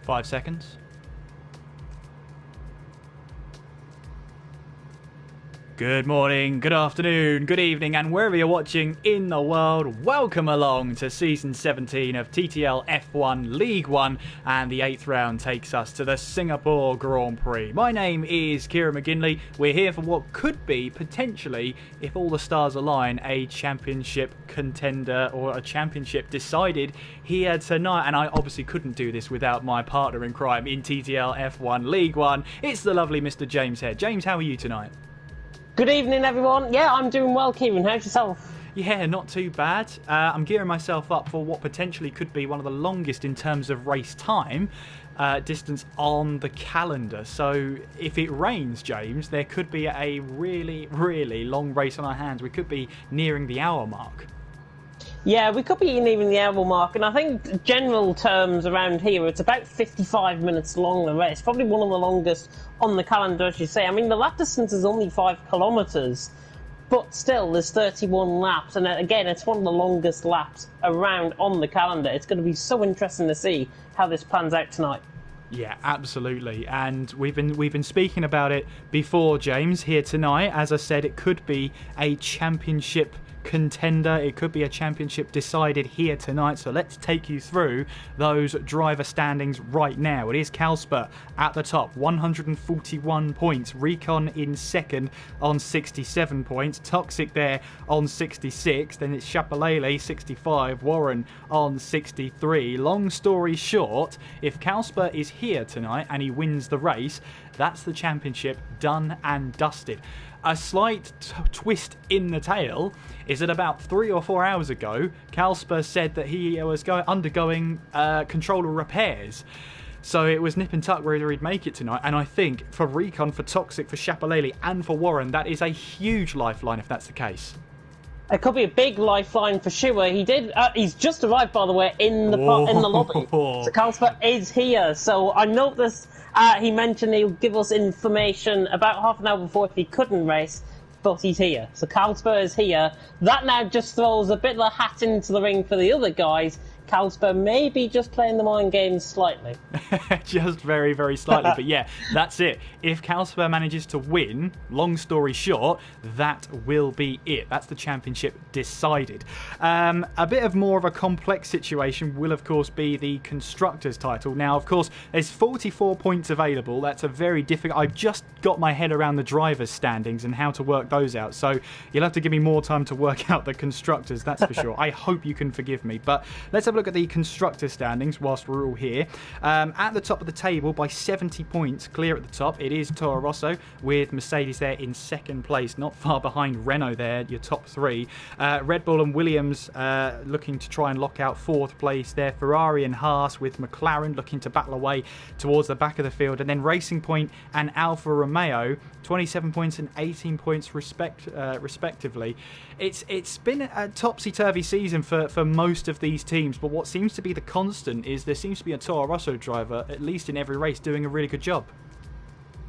5 seconds. Good morning, good afternoon, good evening, and wherever you're watching in the world, welcome along to Season 17 of TTL F1 League 1, and the 8th round takes us to the Singapore Grand Prix. My name is Kieran McGinley. We're here for what could be, potentially, if all the stars align, a championship contender or a championship decided here tonight. And I obviously couldn't do this without my partner in crime in TTL F1 League 1. It's the lovely Mr. James Head. James, how are you tonight? Good evening, everyone. Yeah, I'm doing well, Kieran. How's yourself? Yeah, not too bad. I'm gearing myself up for what potentially could be one of the longest in terms of race time distance on the calendar. So if it rains, James, there could be a really, really long race on our hands. We could be nearing the hour mark. Yeah, we could be nearing the hour mark, and I think general terms around here, it's about 55 minutes long, the race. Probably one of the longest on the calendar, as you say. I mean, the lap distance is only 5 kilometres, but still, there's 31 laps, and again, it's one of the longest laps around on the calendar. It's going to be so interesting to see how this plans out tonight. Yeah, absolutely. And we've been speaking about it before, James, here tonight. As I said, it could be a championship contender. It could be a championship decided here tonight. So let's take you through those driver standings right now. It is Calsper at the top, 141 points. Recon in second on 67 points. Toxic there on 66. Then it's Chapelele 65. Warren on 63. Long story short, if Calsper is here tonight and he wins the race, that's the championship done and dusted. A slight twist in the tale is that about 3 or 4 hours ago, Calsper said that he was undergoing controller repairs. So it was nip and tuck whether he'd make it tonight. And I think for Recon, for Toxic, for Chapelele and for Warren, that is a huge lifeline if that's the case. It could be a big lifeline for sure. He's just arrived, by the way, in the lobby. So Calsper is here. So I noticed he mentioned he'll give us information about half an hour before if he couldn't race, but he's here. So Calsper is here. That now just throws a bit of a hat into the ring for the other guys. Calsper may be just playing the mind games slightly. Just very, very slightly. But yeah, that's it. If Calsper manages to win, long story short, that will be it. That's the championship decided. A bit of more of a complex situation will, of course, be the Constructors' title. Now, of course, there's 44 points available. That's a very difficult... I've just got my head around the drivers' standings and how to work those out. So you'll have to give me more time to work out the Constructors, that's for sure. I hope you can forgive me. But let's have a look at the Constructor standings whilst we're all here. At the top of the table by 70 points, clear at the top, it is Toro Rosso with Mercedes there in second place, not far behind Renault there, your top three. Red Bull and Williams looking to try and lock out fourth place there. Ferrari and Haas with McLaren looking to battle away towards the back of the field. And then Racing Point and Alfa Romeo, 27 points and 18 points respectively. It's been a topsy-turvy season for most of these teams, but what seems to be the constant is there seems to be a Toro Rosso driver, at least in every race, doing a really good job.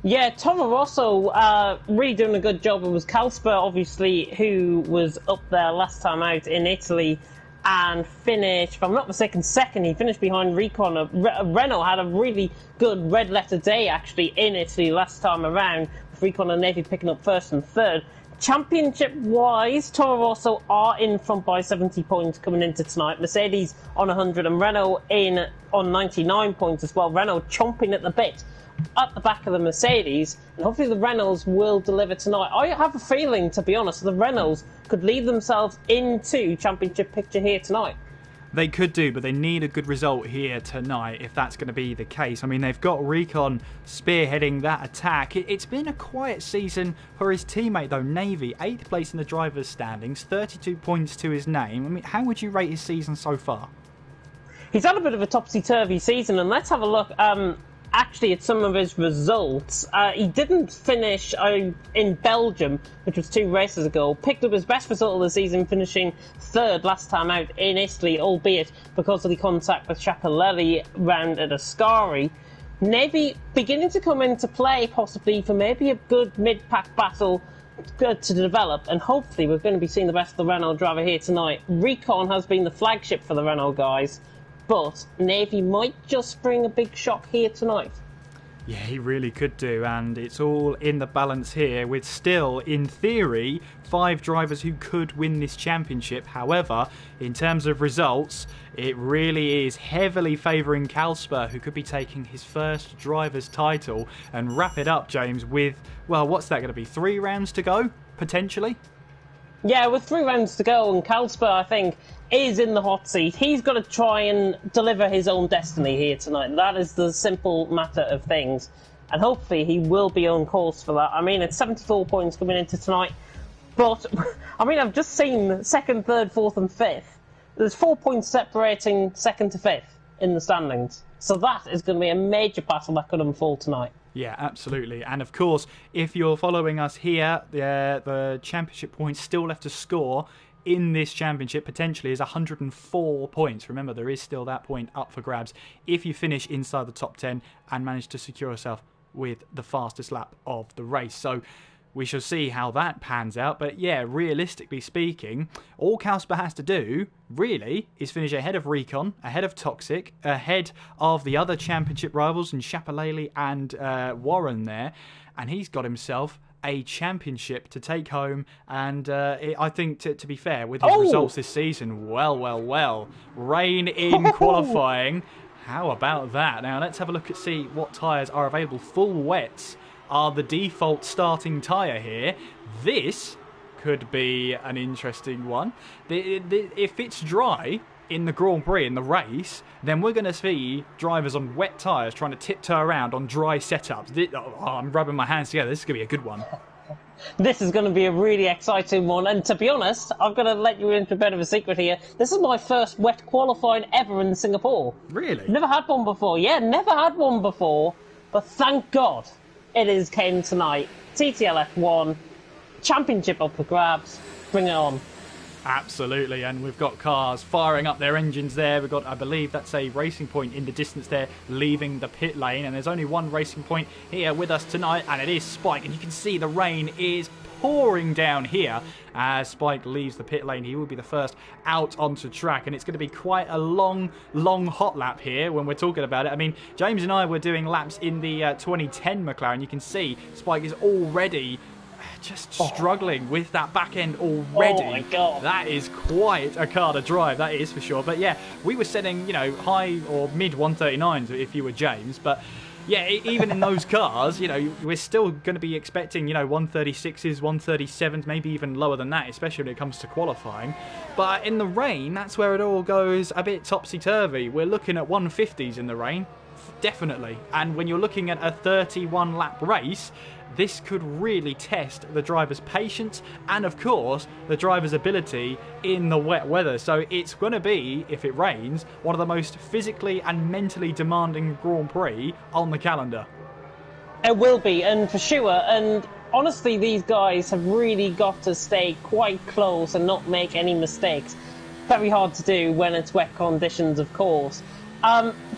Yeah, Toro Rosso really doing a good job. It was Calsper, obviously, who was up there last time out in Italy and finished, if I'm not mistaken, second. He finished behind Recon. Renault had a really good red letter day, actually, in Italy last time around, with Recon and Navy picking up first and third. Championship-wise, Toro Rosso are in front by 70 points coming into tonight. Mercedes on 100 and Renault in on 99 points as well. Renault chomping at the bit at the back of the Mercedes, and hopefully the Renaults will deliver tonight. I have a feeling, to be honest, the Renaults could lead themselves into championship picture here tonight. They could do, but they need a good result here tonight if that's going to be the case. I mean, they've got Recon spearheading that attack. It's been a quiet season for his teammate, though. Navy, 8th place in the drivers' standings, 32 points to his name. I mean, how would you rate his season so far? He's had a bit of a topsy-turvy season, and let's have a look actually at some of his results. He didn't finish in Belgium, which was 2 races ago. Picked up his best result of the season, finishing third last time out in Italy, albeit because of the contact with Chapelele round at Ascari. Navy beginning to come into play, possibly for maybe a good mid-pack battle to develop, and hopefully we're going to be seeing the best of the Renault driver here tonight. Recon has been the flagship for the Renault guys. but Navy might just bring a big shock here tonight. Yeah, he really could do, and it's all in the balance here with still, in theory, 5 drivers who could win this championship. However, in terms of results, it really is heavily favouring Kalsper, who could be taking his first driver's title, and wrap it up, James, with, well, what's that going to be, 3 rounds to go, potentially? Yeah, with 3 rounds to go, and Kalsper, I think, is in the hot seat. He's got to try and deliver his own destiny here tonight. That is the simple matter of things. And hopefully he will be on course for that. I mean, it's 74 points coming into tonight. But, I mean, I've just seen 2nd, 3rd, 4th and 5th. There's 4 points separating 2nd to 5th in the standings. So that is going to be a major battle that could unfold tonight. Yeah, absolutely. And of course, if you're following us here, the championship points still left to score in this championship potentially is 104 points. Remember, there is still that point up for grabs if you finish inside the top 10 and manage to secure yourself with the fastest lap of the race. So we shall see how that pans out. But yeah, realistically speaking, all Kalsper has to do, really, is finish ahead of Recon, ahead of Toxic, ahead of the other championship rivals in Shapalele and Warren there. And he's got himself a championship to take home. And I think, to be fair, with his results this season, well, rain in qualifying. How about that? Now, let's have a look at see what tyres are available. Full wets are the default starting tyre here. This could be an interesting one. If it's dry in the Grand Prix, in the race, then we're going to see drivers on wet tyres trying to tiptoe around on dry setups. I'm rubbing my hands together. This is going to be a good one. This is going to be a really exciting one. And to be honest, I'm going to let you into a bit of a secret here. This is my first wet qualifying ever in Singapore. Really? Never had one before. Yeah, never had one before. But thank God it is came tonight. TTL F1, championship up for grabs. Bring it on. Absolutely, and we've got cars firing up their engines there. We've got, I believe that's a Racing Point in the distance there, leaving the pit lane. And there's only one Racing Point here with us tonight, and it is Spike. And you can see the rain is pouring down here as Spike leaves the pit lane. He will be the first out onto track, and it's going to be quite a long hot lap here when we're talking about it. I mean, James and I were doing laps in the 2010 McLaren. You can see Spike is already just struggling with that back end already. Oh my God. That is quite a car to drive, that is for sure. But yeah, we were setting, high or mid 139s if you were James. But yeah, even in those cars, we're still going to be expecting, 136s, 137s, maybe even lower than that, especially when it comes to qualifying. But in the rain, that's where it all goes a bit topsy-turvy. We're looking at 150s in the rain, definitely. And when you're looking at a 31-lap race, this could really test the driver's patience and, of course, the driver's ability in the wet weather. So it's going to be, if it rains, one of the most physically and mentally demanding Grand Prix on the calendar. It will be, and for sure. And honestly, these guys have really got to stay quite close and not make any mistakes. Very hard to do when it's wet conditions, of course.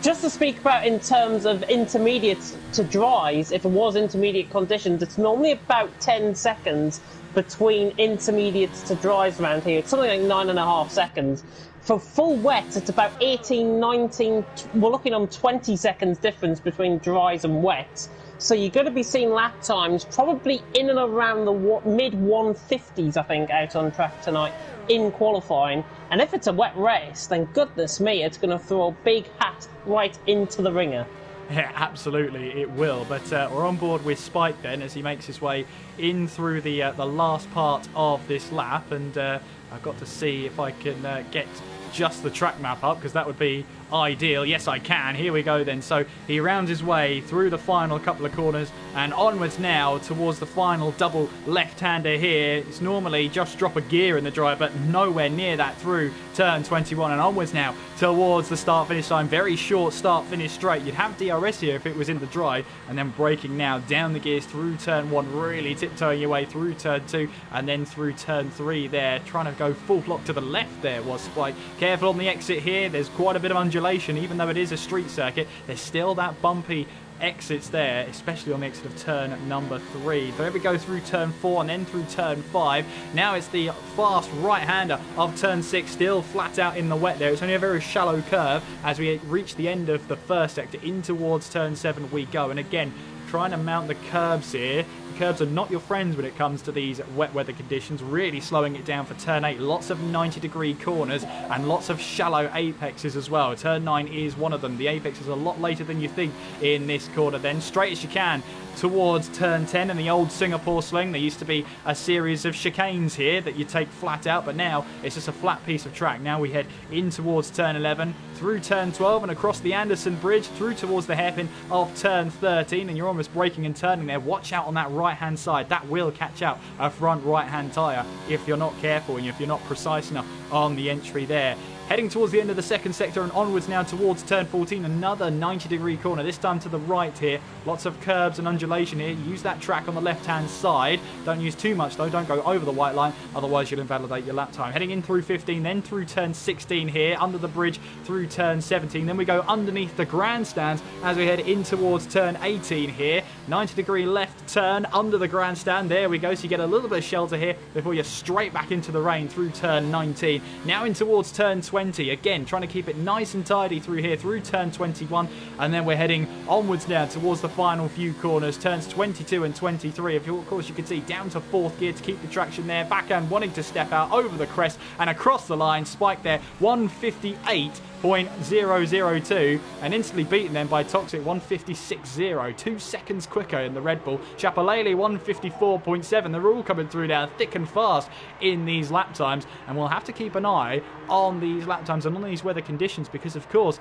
Just to speak about in terms of intermediates to dries, if it was intermediate conditions, it's normally about 10 seconds between intermediates to dries around here. It's something like 9.5 seconds. For full wets, it's about 18, 19, we're looking on 20 seconds difference between dries and wets. So you're going to be seeing lap times probably in and around the mid-150s, I think, out on track tonight in qualifying. And if it's a wet race, then goodness me, it's going to throw a big hat right into the ringer. Yeah, absolutely, it will. But we're on board with Spike then as he makes his way in through the last part of this lap. And I've got to see if I can get just the track map up, because that would be ideal. Yes, I can. Here we go then. So he rounds his way through the final couple of corners and onwards now towards the final double left-hander here. It's normally just drop a gear in the drive, but nowhere near that through turn 21 and onwards now towards the start-finish line. Very short start-finish straight. You'd have DRS here if it was in the dry, and then braking now down the gears through turn 1, really tiptoeing your way through turn 2 and then through turn 3 there, trying to go full block to the left there was Spike. Careful on the exit here. There's quite a bit of undulation, even though it is a street circuit. There's still that bumpy exits there, especially on the exit of turn number 3. But we go through turn 4 and then through turn 5. Now it's the fast right-hander of turn 6, still flat out in the wet there. It's only a very shallow curve as we reach the end of the first sector. In towards turn 7 we go, and again, trying to mount the curbs here. The curbs are not your friends when it comes to these wet weather conditions, really slowing it down for turn 8. Lots of 90-degree corners and lots of shallow apexes as well. Turn 9 is one of them. The apex is a lot later than you think in this corner. Then straight as you can towards turn 10 and the old Singapore sling. There used to be a series of chicanes here that you take flat out, but now it's just a flat piece of track. Now we head in towards turn 11, through turn 12 and across the Anderson Bridge, through towards the hairpin of turn 13, and you're almost braking and turning there. Watch out on that right-hand side. That will catch out a front right-hand tyre if you're not careful and if you're not precise enough on the entry there. Heading towards the end of the second sector and onwards now towards turn 14, another 90-degree corner, this time to the right here. Lots of curbs and undulation here. Use that track on the left-hand side. Don't use too much though, don't go over the white line, otherwise you'll invalidate your lap time. Heading in through 15, then through turn 16 here, under the bridge through turn 17. Then we go underneath the grandstands as we head in towards turn 18 here. 90-degree left turn under the grandstand. There we go, so you get a little bit of shelter here before you're straight back into the rain through turn 19. Now in towards turn 20. Again, trying to keep it nice and tidy through here, through turn 21, and then we're heading onwards now towards the final few corners, turns 22 and 23. Of course, you can see down to 4th gear to keep the traction there. Backhand wanting to step out over the crest and across the line. Spike there, 158.002, and instantly beaten then by Toxic, 156.0. 2 seconds quicker in the Red Bull. Chapalele, 154.7. They're all coming through now thick and fast in these lap times, and we'll have to keep an eye on these lap times and on these weather conditions, because of course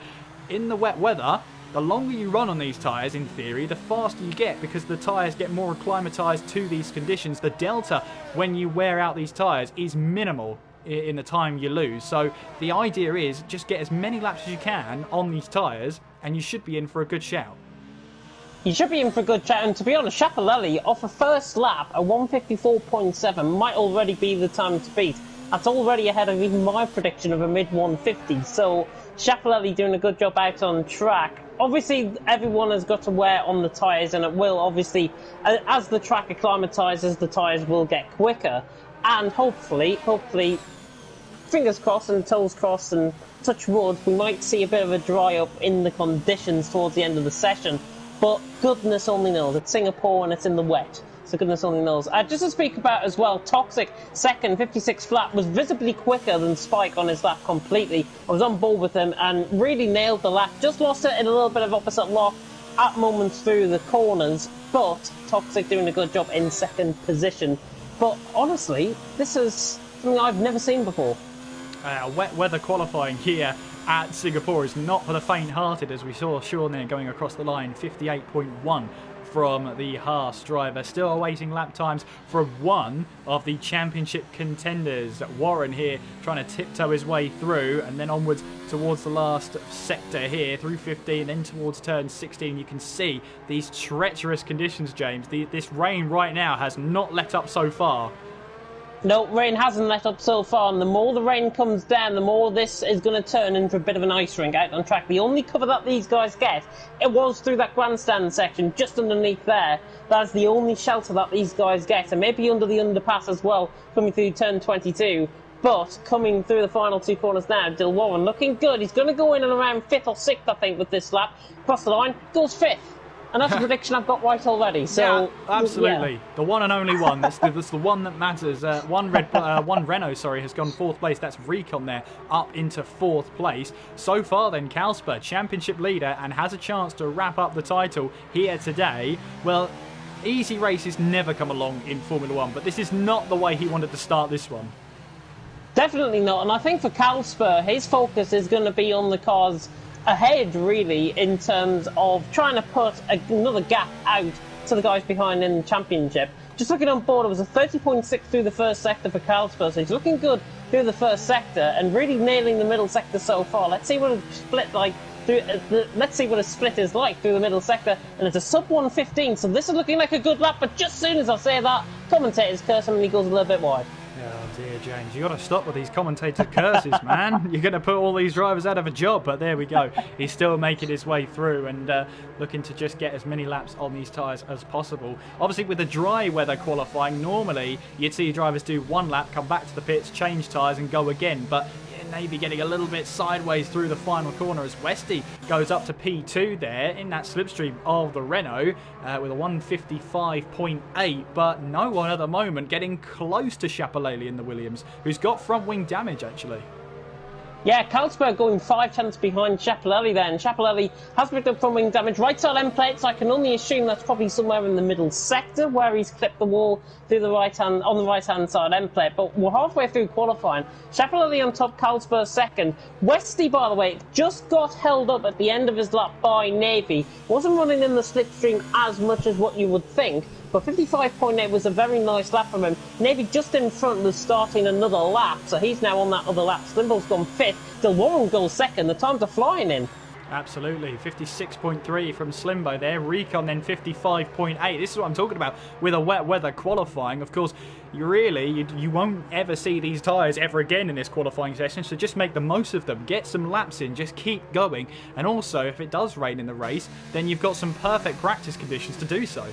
in the wet weather, the longer you run on these tyres, in theory, the faster you get, because the tyres get more acclimatised to these conditions. The delta when you wear out these tyres is minimal in the time you lose. So the idea is just get as many laps as you can on these tyres and you should be in for a good shout. You should be in for a good chat, and to be honest, Chapalele off a first lap at 154.7 might already be the time to beat. That's already ahead of even my prediction of a mid-150, so Chapalele doing a good job out on track. Obviously, everyone has got to wear on the tyres, and it will, obviously, as the track acclimatises, the tyres will get quicker. And hopefully, fingers crossed and toes crossed and touch wood, we might see a bit of a dry up in the conditions towards the end of the session. But goodness only knows. It's Singapore and it's in the wet. So goodness only knows. Just to speak about as well, Toxic, second, 56 flat, was visibly quicker than Spike on his lap completely. I was on board with him and really nailed the lap. Just lost it in a little bit of opposite lock at moments through the corners. But Toxic doing a good job in second position. But honestly, this is something I've never seen before. Wet weather qualifying here at Singapore is not for the faint-hearted, as we saw Sean there going across the line, 58.1 from the Haas driver. Still awaiting lap times from one of the championship contenders. Warren here trying to tiptoe his way through, and then onwards towards the last sector here, through 15, then towards turn 16. You can see these treacherous conditions, James. This rain right now has not let up so far. No, rain hasn't let up so far, and the more the rain comes down, the more this is going to turn into a bit of an ice rink out on track. The only cover that these guys get, it was through that grandstand section, just underneath there. That's the only shelter that these guys get, and maybe under the underpass as well, coming through turn 22. But coming through the final two corners now, Dill Warren looking good. He's going to go in and around 5th or 6th, I think, with this lap. Across the line, goes 5th. And that's a prediction I've got right already. So yeah, absolutely, yeah. The one and only one. That's the one that matters. One Renault, has gone 4th place. That's Recon there, up into 4th place. So far, then, Kalsper, championship leader, and has a chance to wrap up the title here today. Well, easy races never come along in Formula One, but this is not the way he wanted to start this one. Definitely not. And I think for Kalsper, his focus is going to be on the cars ahead, really, in terms of trying to put another gap out to the guys behind in the championship. Just looking on board, it was a 30.6 through the first sector for Kalsper, so he's looking good through the first sector and really nailing the middle sector so far. Let's see what a split is like through the middle sector, and it's a sub 115, so this is looking like a good lap. But just as soon as I say that, commentator's curse him and he goes a little bit wide. Oh dear, James, you got to stop with these commentator curses, man. You're going to put all these drivers out of a job, but there we go. He's still making his way through and looking to just get as many laps on these tyres as possible. Obviously, with the dry weather qualifying, normally you'd see drivers do one lap, come back to the pits, change tyres and go again, but Navy getting a little bit sideways through the final corner as Westy goes up to P2 there in that slipstream of the Renault with a 155.8, but no one at the moment getting close to Chapelele in the Williams, who's got front wing damage actually. Yeah, Carlsberg going 5 tenths behind Chapelele there, and Chapelele has picked up front wing damage. Right side end plate, so I can only assume that's probably somewhere in the middle sector where he's clipped the wall through the right hand on the right hand side end plate. But we're halfway through qualifying. Chapelele on top, Carlsberg second. Westy, by the way, just got held up at the end of his lap by Navy. Wasn't running in the slipstream as much as what you would think. But 55.8 was a very nice lap from him. Navy just in front was starting another lap, so he's now on that other lap. Slimble's gone 5th, Del Warren goes 2nd. The times are flying in. Absolutely, 56.3 from Slimbo there. Recon then 55.8. This is what I'm talking about with a wet weather qualifying. Of course, you won't ever see these tyres ever again in this qualifying session, so just make the most of them. Get some laps in, just keep going. And also, if it does rain in the race, then you've got some perfect practice conditions to do so.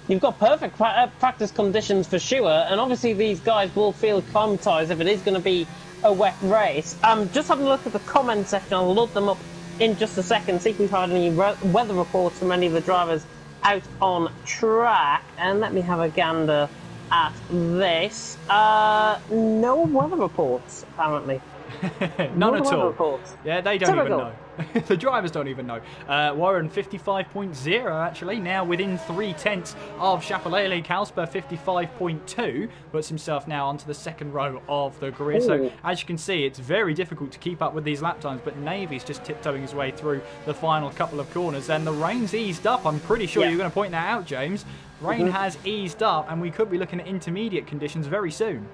You've got perfect practice conditions for sure, and obviously these guys will feel acclimatised if it is going to be a wet race. Just having a look at the comment section, I'll load them up in just a second, see if we've had any weather reports from any of the drivers out on track. And let me have a gander at this. No weather reports, apparently. None at all. Reports. Yeah, they don't even know. The drivers don't even know. Warren 55.0 actually, now within 3 tenths of Chapelele. Carlsberg 55.2 puts himself now onto the second row of the grid. Ooh. So as you can see, it's very difficult to keep up with these lap times, but Navy's just tiptoeing his way through the final couple of corners, and the rain's eased up. I'm pretty sure you're going to point that out, James. Rain has eased up, and we could be looking at intermediate conditions very soon.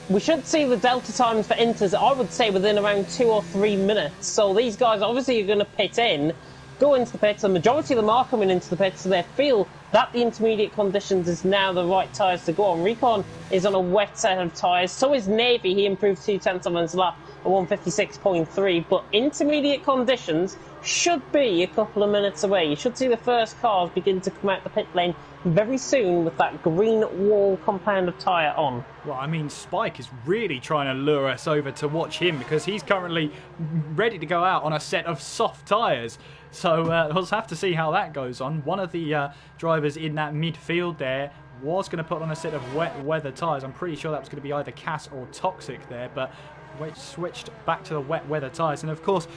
We should see the delta times for inters, I would say, within around 2 or 3 minutes. So these guys obviously are going to pit in, go into the pits. The majority of them are coming into the pits, so they feel that the intermediate conditions is now the right tyres to go on. Recon is on a wet set of tyres. So is Navy. He improved 2 tenths on his lap at 156.3. But intermediate conditions should be a couple of minutes away. You should see the first cars begin to come out the pit lane very soon with that green wall compound of tyre on. Well, I mean, Spike is really trying to lure us over to watch him because he's currently ready to go out on a set of soft tyres. So we'll have to see how that goes on. One of the drivers in that midfield there was going to put on a set of wet weather tyres. I'm pretty sure that was going to be either Cass or Toxic there, but we switched back to the wet weather tyres. And of course,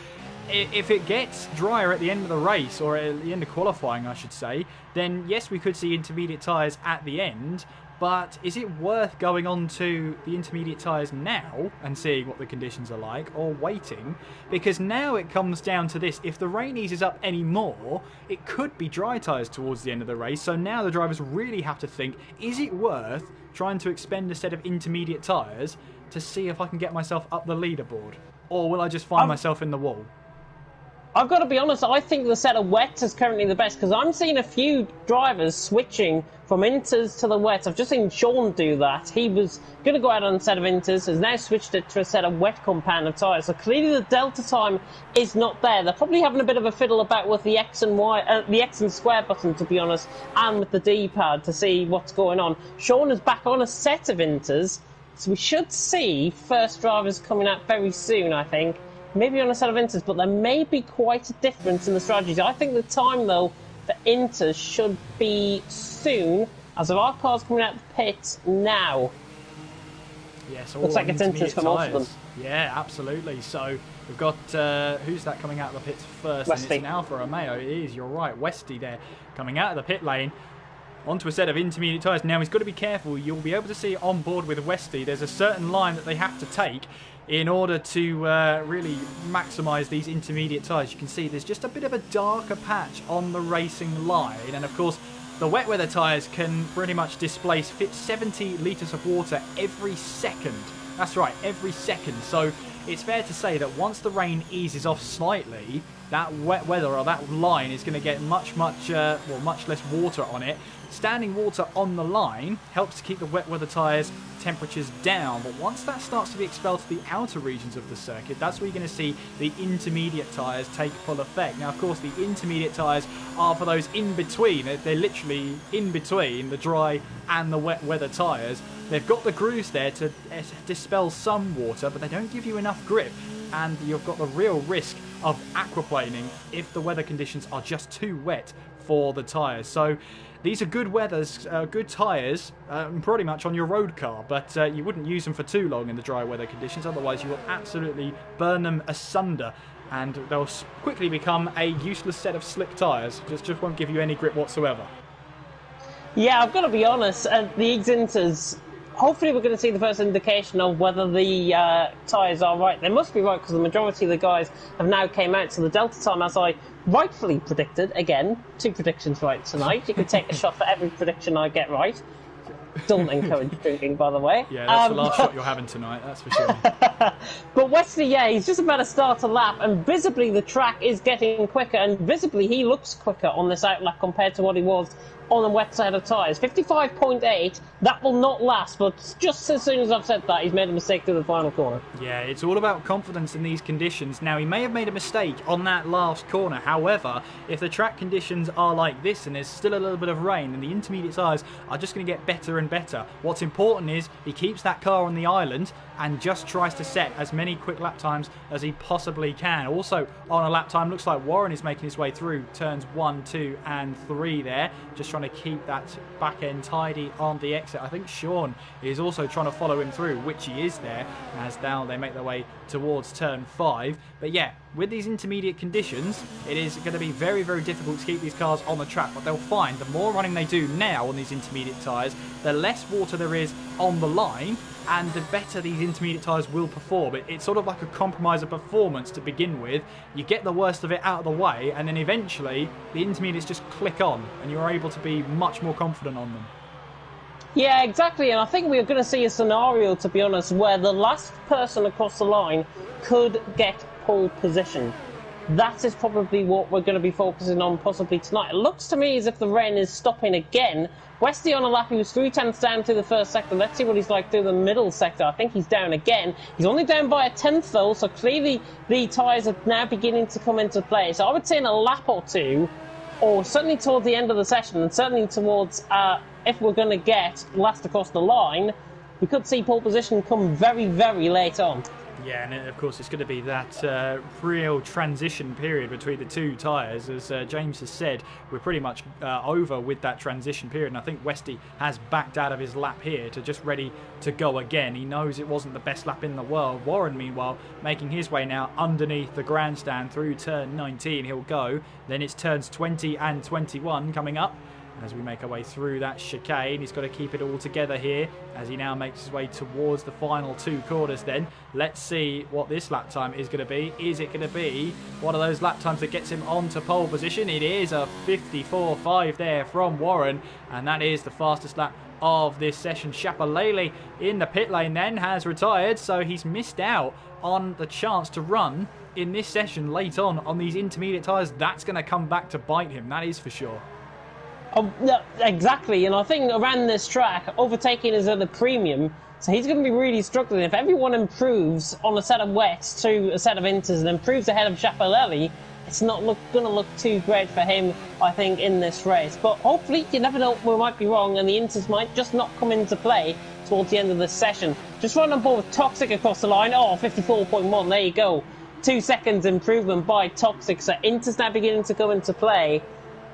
if it gets drier at the end of the race, or at the end of qualifying I should say, then yes, we could see intermediate tyres at the end. But is it worth going on to the intermediate tyres now and seeing what the conditions are like, or waiting? Because now it comes down to this. If the rain eases up any more, it could be dry tyres towards the end of the race. So now the drivers really have to think, is it worth trying to expend a set of intermediate tyres to see if I can get myself up the leaderboard? Or will I just find myself in the wall? I've got to be honest, I think the set of wets is currently the best, because I'm seeing a few drivers switching from inters to the wets. I've just seen Sean do that. He was going to go out on a set of inters, has now switched it to a set of wet compound of tyres. So clearly the delta time is not there. They're probably having a bit of a fiddle about with the X and Y, the X and square button, to be honest, and with the D-pad to see what's going on. Sean is back on a set of inters, so we should see first drivers coming out very soon, I think. Maybe on a set of inters, but there may be quite a difference in the strategies. I think the time, though, for inters should be soon, as there are cars coming out of the pits now. Yes, looks like it's inters for most of them. Yeah, absolutely. So we've got, who's that coming out of the pits first? Westy. And it's an Alfa Romeo. It is, you're right. Westy there coming out of the pit lane onto a set of intermediate tyres. Now he's got to be careful. You'll be able to see on board with Westy, there's a certain line that they have to take in order to really maximise these intermediate tyres. You can see there's just a bit of a darker patch on the racing line, and of course the wet weather tyres can pretty much displace 70 litres of water every second. That's right, every second. So it's fair to say that once the rain eases off slightly, that wet weather, or that line, is going to get much less water on it. Standing water on the line helps to keep the wet weather tyres temperatures down, but once that starts to be expelled to the outer regions of the circuit, that's where you're going to see the intermediate tyres take full effect. Now, of course, the intermediate tyres are for those in between. They're literally in between the dry and the wet weather tyres. They've got the grooves there to dispel some water, but they don't give you enough grip, and you've got the real risk of aquaplaning if the weather conditions are just too wet for the tyres. So these are good good tyres, pretty much on your road car, but you wouldn't use them for too long in the dry weather conditions, otherwise you will absolutely burn them asunder, and they'll quickly become a useless set of slick tyres. Just won't give you any grip whatsoever. Yeah, I've got to be honest, the Inters, hopefully we're going to see the first indication of whether the tyres are right. They must be right, because the majority of the guys have now came out. So the Delta time, as I rightfully predicted, again, 2 predictions right tonight. You can take a shot for every prediction I get right. Don't encourage drinking, by the way. Yeah, that's the last shot you're having tonight, that's for sure. But Wesley, yeah, he's just about to start a lap, and visibly the track is getting quicker, and visibly he looks quicker on this outlap compared to what he was on the wet side of tyres. 55.8, that will not last, but just as soon as I've said that, he's made a mistake through the final corner. Yeah, it's all about confidence in these conditions. Now, he may have made a mistake on that last corner. However, if the track conditions are like this and there's still a little bit of rain, then the intermediate tyres are just going to get better and better. What's important is he keeps that car on the island and just tries to set as many quick lap times as he possibly can. Also, on a lap time, looks like Warren is making his way through turns 1, 2 and 3 there, just trying to keep that back end tidy on the exit. I think Sean is also trying to follow him through, which he is there, as now they make their way towards turn 5. But yeah, with these intermediate conditions, it is going to be very, very difficult to keep these cars on the track. But they'll find the more running they do now on these intermediate tyres, the less water there is on the line, and the better these intermediate tyres will perform. It's sort of like a compromise of performance to begin with. You get the worst of it out of the way, and then eventually the intermediates just click on, and you're able to be much more confident on them. Yeah, exactly, and I think we're going to see a scenario, to be honest, where the last person across the line could get pole position. That is probably what we're going to be focusing on possibly tonight. It looks to me as if the rain is stopping again. Westy on a lap, he was 3 tenths down through the first sector. Let's see what he's like through the middle sector. I think he's down again. He's only down by a tenth though, so clearly the tyres are now beginning to come into play. So I would say in a lap or two, or certainly towards the end of the session, and certainly towards, if we're going to get last across the line, we could see pole position come very, very late on. Yeah, and of course it's going to be that real transition period between the two tyres. As James has said, we're pretty much over with that transition period, and I think Westy has backed out of his lap here to just ready to go again. He knows it wasn't the best lap in the world. Warren, meanwhile, making his way now underneath the grandstand through turn 19. He'll go. Then it's turns 20 and 21 coming up. As we make our way through that chicane, he's got to keep it all together here as he now makes his way towards the final 2 corners then. Let's see what this lap time is going to be. Is it going to be one of those lap times that gets him onto pole position? It is a 54.5 there from Warren, and that is the fastest lap of this session. Shapalele in the pit lane then has retired, so he's missed out on the chance to run in this session late on these intermediate tyres. That's going to come back to bite him, that is for sure. Oh, yeah, exactly, and I think around this track, overtaking is at a premium, so he's going to be really struggling. If everyone improves on a set of wets to a set of inters and improves ahead of Shapalele, it's not going to look too great for him, I think, in this race. But hopefully, you never know, we might be wrong, and the inters might just not come into play towards the end of this session. Just running on board with Toxic across the line. Oh, 54.1, there you go. 2 seconds improvement by Toxic, so inters now beginning to come into play.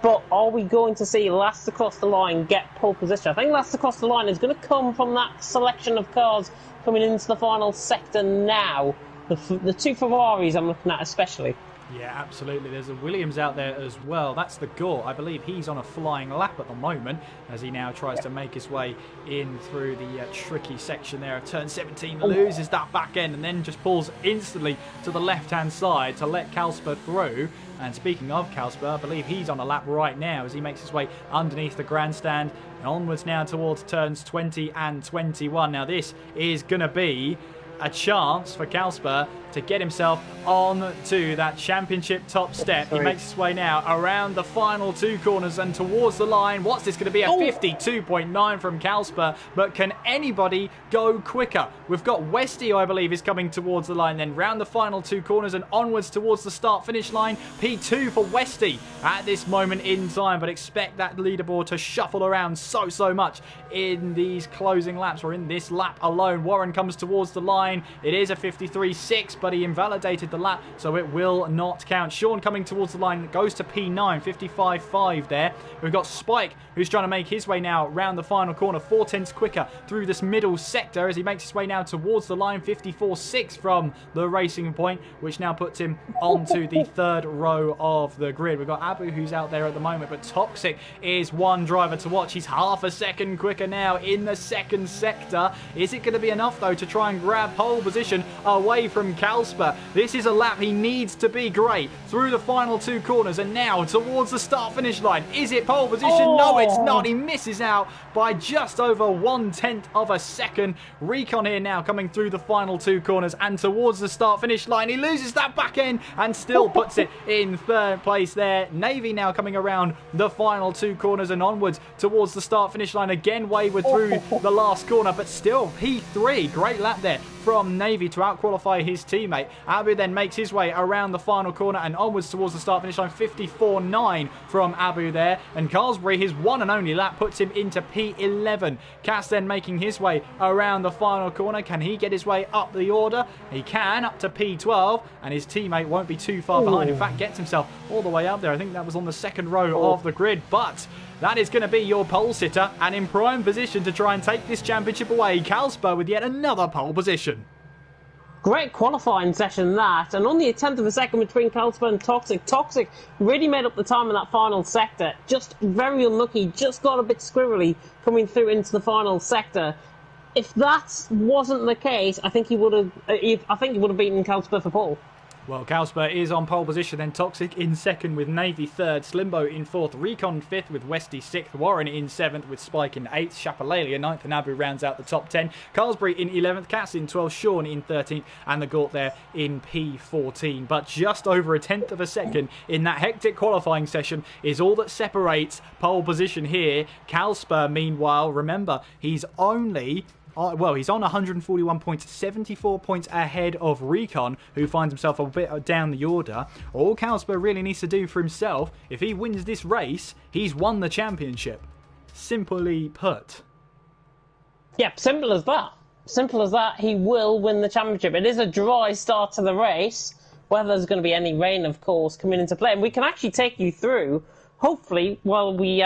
But are we going to see last across the line get pole position? I think last across the line is going to come from that selection of cars coming into the final sector now. The 2 Ferraris I'm looking at especially. Yeah, absolutely. There's a Williams out there as well. That's the Gore. I believe he's on a flying lap at the moment as he now tries to make his way in through the tricky section there of turn 17. Loses that back end and then just pulls instantly to the left-hand side to let Kalsper through. And speaking of Kalsper, I believe he's on a lap right now as he makes his way underneath the grandstand and onwards now towards turns 20 and 21. Now this is going to be a chance for Kalsper to get himself on to that championship top step. He makes his way now around the final 2 corners and towards the line. What's this going to be? A 52.9 from Kalsper, but can anybody go quicker? We've got Westy, I believe, is coming towards the line, then round the final 2 corners and onwards towards the start-finish line. P2 for Westy at this moment in time, but expect that leaderboard to shuffle around so much in these closing laps, or in this lap alone. Warren comes towards the line. It is a 53.6, but he invalidated the lap, so it will not count. Sean coming towards the line, goes to P9, 55.5 there. We've got Spike, who's trying to make his way now round the final corner, 4/10 quicker through this middle sector as he makes his way now towards the line, 54.6 from the racing point, which now puts him onto the 3rd row of the grid. We've got Abu, who's out there at the moment, but Toxic is one driver to watch. He's half a second quicker now in the 2nd sector. Is it going to be enough, though, to try and grab pole position away from Kalsper? This is a lap he needs to be great through the final 2 corners, and now towards the start-finish line. Is it pole position? No, it's not. He misses out by just over 1/10 of a second. Recon here now coming through the final 2 corners and towards the start-finish line. He loses that back end and still puts it in 3rd place there. Navy now coming around the final 2 corners and onwards towards the start-finish line. Again, wayward through the last corner, but still P3. Great lap there from Navy to out-qualify his teammate. Abu then makes his way around the final corner and onwards towards the start-finish line. 54.9 from Abu there. And Carlsbury, his one and only lap, puts him into P11. Cass then making his way around the final corner. Can he get his way up the order? He can, up to P12, and his teammate won't be too far behind. In fact, gets himself all the way up there. I think that was on the 2nd row of the grid, but that is going to be your pole sitter, and in prime position to try and take this championship away. Kalsper with yet another pole position. Great qualifying session that, and only a 10th of a second between Kalsper and Toxic. Toxic really made up the time in that final sector. Just very unlucky, just got a bit squirrely coming through into the final sector. If that wasn't the case, I think he would have beaten Kalsper for pole. Well, Kalsper is on pole position, then Toxic in 2nd with Navy 3rd, Slimbo in 4th, Recon 5th with Westy 6th, Warren in 7th with Spike in 8th, Chapalalia 9th, and Abu rounds out the top 10. Carlsbury in 11th, Cass in 12th, Sean in 13th, and the Gort there in P14. But just over a 10th of a second in that hectic qualifying session is all that separates pole position here. Kalsper, meanwhile, remember, he's only... Well, he's on 141 points, 74 points ahead of Recon, who finds himself a bit down the order. All Kalsper really needs to do for himself, if he wins this race, he's won the championship. Simply put. Yep, simple as that. Simple as that, he will win the championship. It is a dry start to the race, whether there's going to be any rain, of course, coming into play. And we can actually take you through, hopefully, while we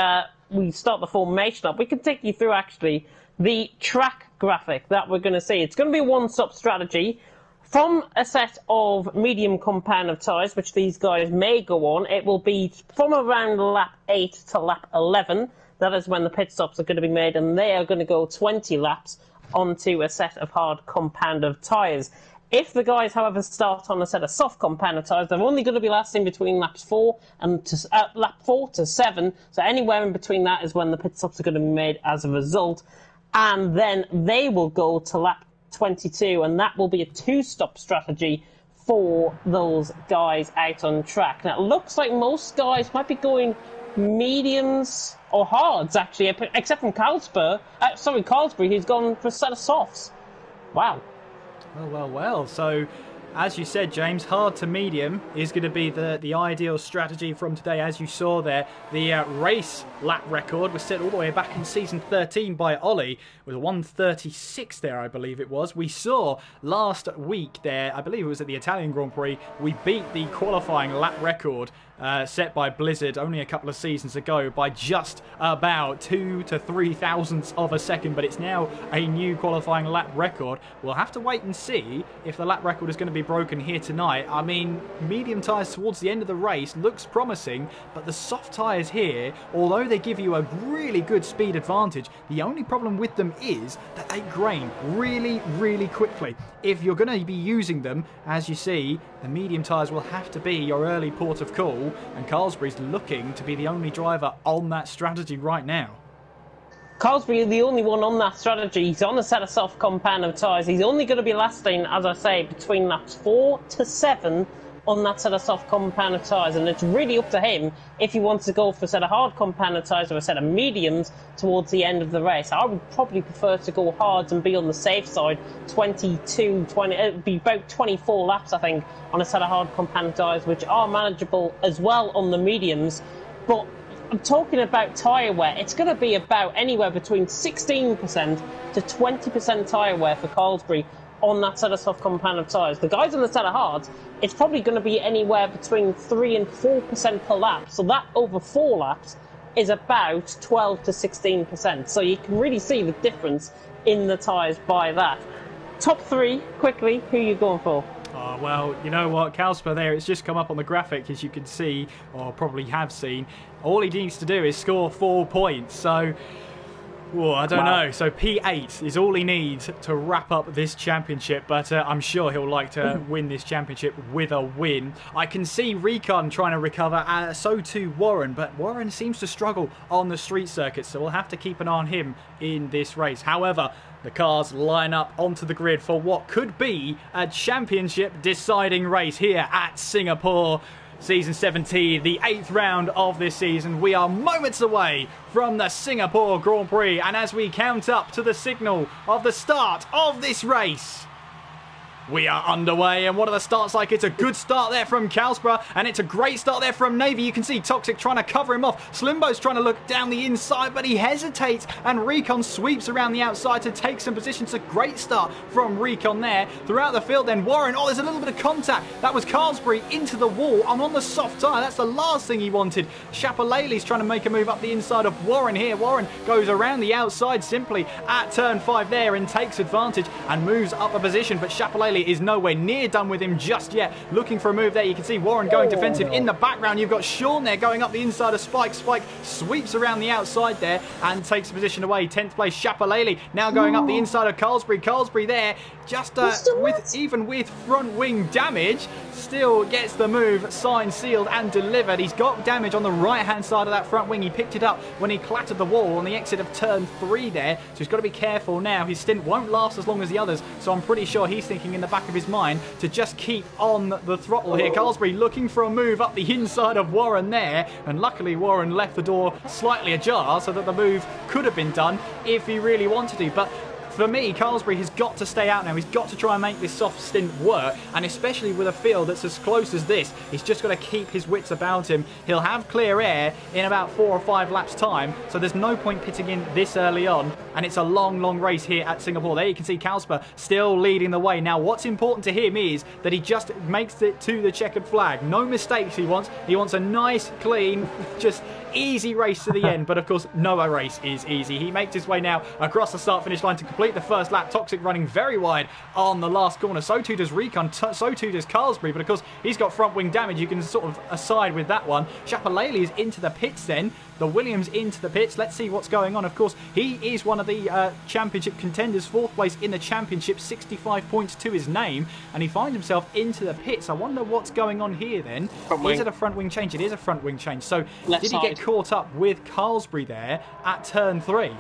start the formation up, we can take you through, actually, the track graphic that we're going to see. It's going to be a one-stop strategy from a set of medium compound of tyres, which these guys may go on. It will be from around lap 8 to lap 11. That is when the pit stops are going to be made, and they are going to go 20 laps onto a set of hard compound of tyres. If the guys, however, start on a set of soft compound of tyres, they're only going to be lasting between laps 4 to lap 4 to 7. So anywhere in between that is when the pit stops are going to be made as a result. And then they will go to lap 22, and that will be a 2-stop strategy for those guys out on track. Now, it looks like most guys might be going mediums or hards, actually, except from Carlsbury, who's gone for a set of softs. Wow. Well. So, as you said, James, hard to medium is going to be the ideal strategy from today. As you saw there, the race lap record was set all the way back in season 13 by Ollie with a 1:36 there, I believe it was. We saw last week there, I believe it was at the Italian Grand Prix, we beat the qualifying lap record set by Blizzard only a couple of seasons ago by just about 2 to 3 thousandths of a second, but it's now a new qualifying lap record. We'll have to wait and see if the lap record is going to be broken here tonight. I mean, medium tyres towards the end of the race looks promising, but the soft tyres here, although they give you a really good speed advantage, the only problem with them is that they grain really, really quickly. If you're going to be using them, as you see, the medium tyres will have to be your early port of call, and Carlsbury's looking to be the only driver on that strategy right now. Carlsberg is the only one on that strategy. He's on a set of soft compound tyres. He's only going to be lasting, as I say, between laps 4 to 7 on that set of soft compound tyres, and it's really up to him if he wants to go for a set of hard compound tyres or a set of mediums towards the end of the race. I would probably prefer to go hard and be on the safe side. 20, it'd be about 24 laps, I think, on a set of hard compound tyres, which are manageable as well on the mediums. But I'm talking about tyre wear. It's going to be about anywhere between 16% to 20% tyre wear for Carlsberg on that set of soft compound tyres. The guys on the set of hards, it's probably going to be anywhere between 3 and 4% per lap. So that over 4 laps is about 12 to 16%. So you can really see the difference in the tyres by that. Top 3, quickly, who are you going for? Oh, well, you know what, Carlsberg there, it's just come up on the graphic, as you can see, or probably have seen. All he needs to do is score 4 points. So, I don't know. So P8 is all he needs to wrap up this championship, but I'm sure he'll like to win this championship with a win. I can see Recon trying to recover, so too Warren, but Warren seems to struggle on the street circuit, so we'll have to keep an eye on him in this race. However, the cars line up onto the grid for what could be a championship deciding race here at Singapore. Season 17, the 8th round of this season. We are moments away from the Singapore Grand Prix, and as we count up to the signal of the start of this race, we are underway, and what are the starts like? It's a good start there from Carlsberg, and it's a great start there from Navy. You can see Toxic trying to cover him off. Slimbo's trying to look down the inside, but he hesitates, and Recon sweeps around the outside to take some position. It's a great start from Recon there. Throughout the field then, Warren, there's a little bit of contact. That was Carlsberg into the wall and on the soft tyre. That's the last thing he wanted. Chapelele's trying to make a move up the inside of Warren here. Warren goes around the outside simply at turn 5 there and takes advantage and moves up a position, but Chapelele is nowhere near done with him just yet. Looking for a move there. You can see Warren going defensive. In the background, you've got Sean there going up the inside of Spike. Spike sweeps around the outside there and takes a position away. 10th place, Chapelele now going up the inside of Carlsberg. Carlsberg there, just even with front wing damage, still gets the move signed, sealed and delivered. He's got damage on the right hand side of that front wing. He picked it up when he clattered the wall on the exit of turn 3 there, so he's got to be careful now. His stint won't last as long as the others, so I'm pretty sure he's thinking in the back of his mind to just keep on the throttle here. Carlsberg looking for a move up the inside of Warren there, and luckily Warren left the door slightly ajar so that the move could have been done if he really wanted to. But for me, Carlsberg has got to stay out now. He's got to try and make this soft stint work, and especially with a field that's as close as this, he's just got to keep his wits about him. He'll have clear air in about 4 or 5 laps time, so there's no point pitting in this early on, and it's a long race here at Singapore. There you can see Carlsberg still leading the way. Now what's important to him is that he just makes it to the checkered flag. No mistakes he wants. He wants a nice, clean, just easy race to the end, but of course no race is easy. He makes his way now across the start finish line to complete the first lap. Toxic running very wide on the last corner, so too does Recon, so too does Carlsberg, but of course he's got front wing damage. You can sort of aside with that one. Chapelele is into the pits then, the Williams into the pits. Let's see what's going on. Of course he is one of the championship contenders, 4th place in the championship, 65 points to his name, and he finds himself into the pits. I wonder what's going on here then. Is it a front wing change? It is a front wing change. So did he get caught up with Carlsberg there at turn 3?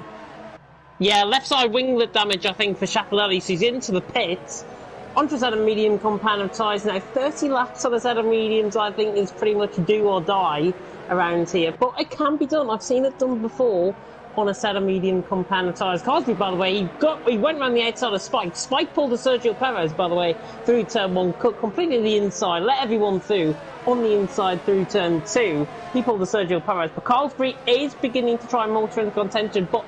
Yeah, left side winglet damage, I think, for Chapelele. So he's into the pits. Onto a set of medium compound of tyres now. 30 laps on a set of mediums, I think, is pretty much do or die around here. But it can be done. I've seen it done before on a set of medium compound of tyres. Carlsberg, by the way, he went around the outside of Spike. Spike pulled a Sergio Perez, by the way, through turn 1, cut completely the inside, let everyone through on the inside through turn 2. He pulled the Sergio Perez, but Carlsberg is beginning to try and motor into contention, but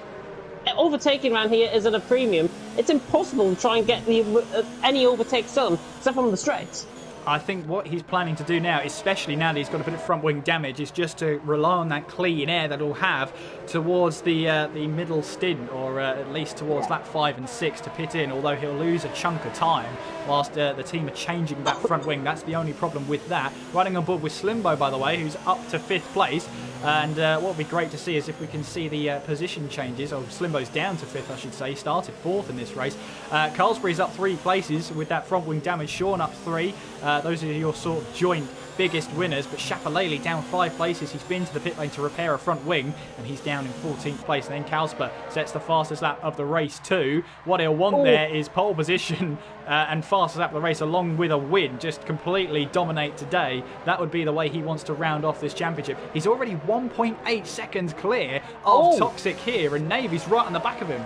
overtaking around here is at a premium. It's impossible to try and get any overtakes done, except from the straights. I think what he's planning to do now, especially now that he's got a bit of front wing damage, is just to rely on that clean air that he'll have towards the middle stint, or at least towards lap 5 and 6 to pit in, although he'll lose a chunk of time whilst the team are changing that front wing. That's the only problem with that. Riding on board with Slimbo, by the way, who's up to 5th place. And what would be great to see is if we can see the position changes. Oh, Slimbo's down to 5th, I should say. He started 4th in this race. Carlsberg's up 3 places with that front wing damage. Sean up 3. Those are your sort of joint biggest winners. But Shapalele down 5 places. He's been to the pit lane to repair a front wing, and he's down in 14th place. And then Kalsper sets the fastest lap of the race too. What he'll want there is pole position and fastest lap of the race, along with a win. Just completely dominate today. That would be the way he wants to round off this championship. He's already 1.8 seconds clear of Toxic here, and Navy's right on the back of him.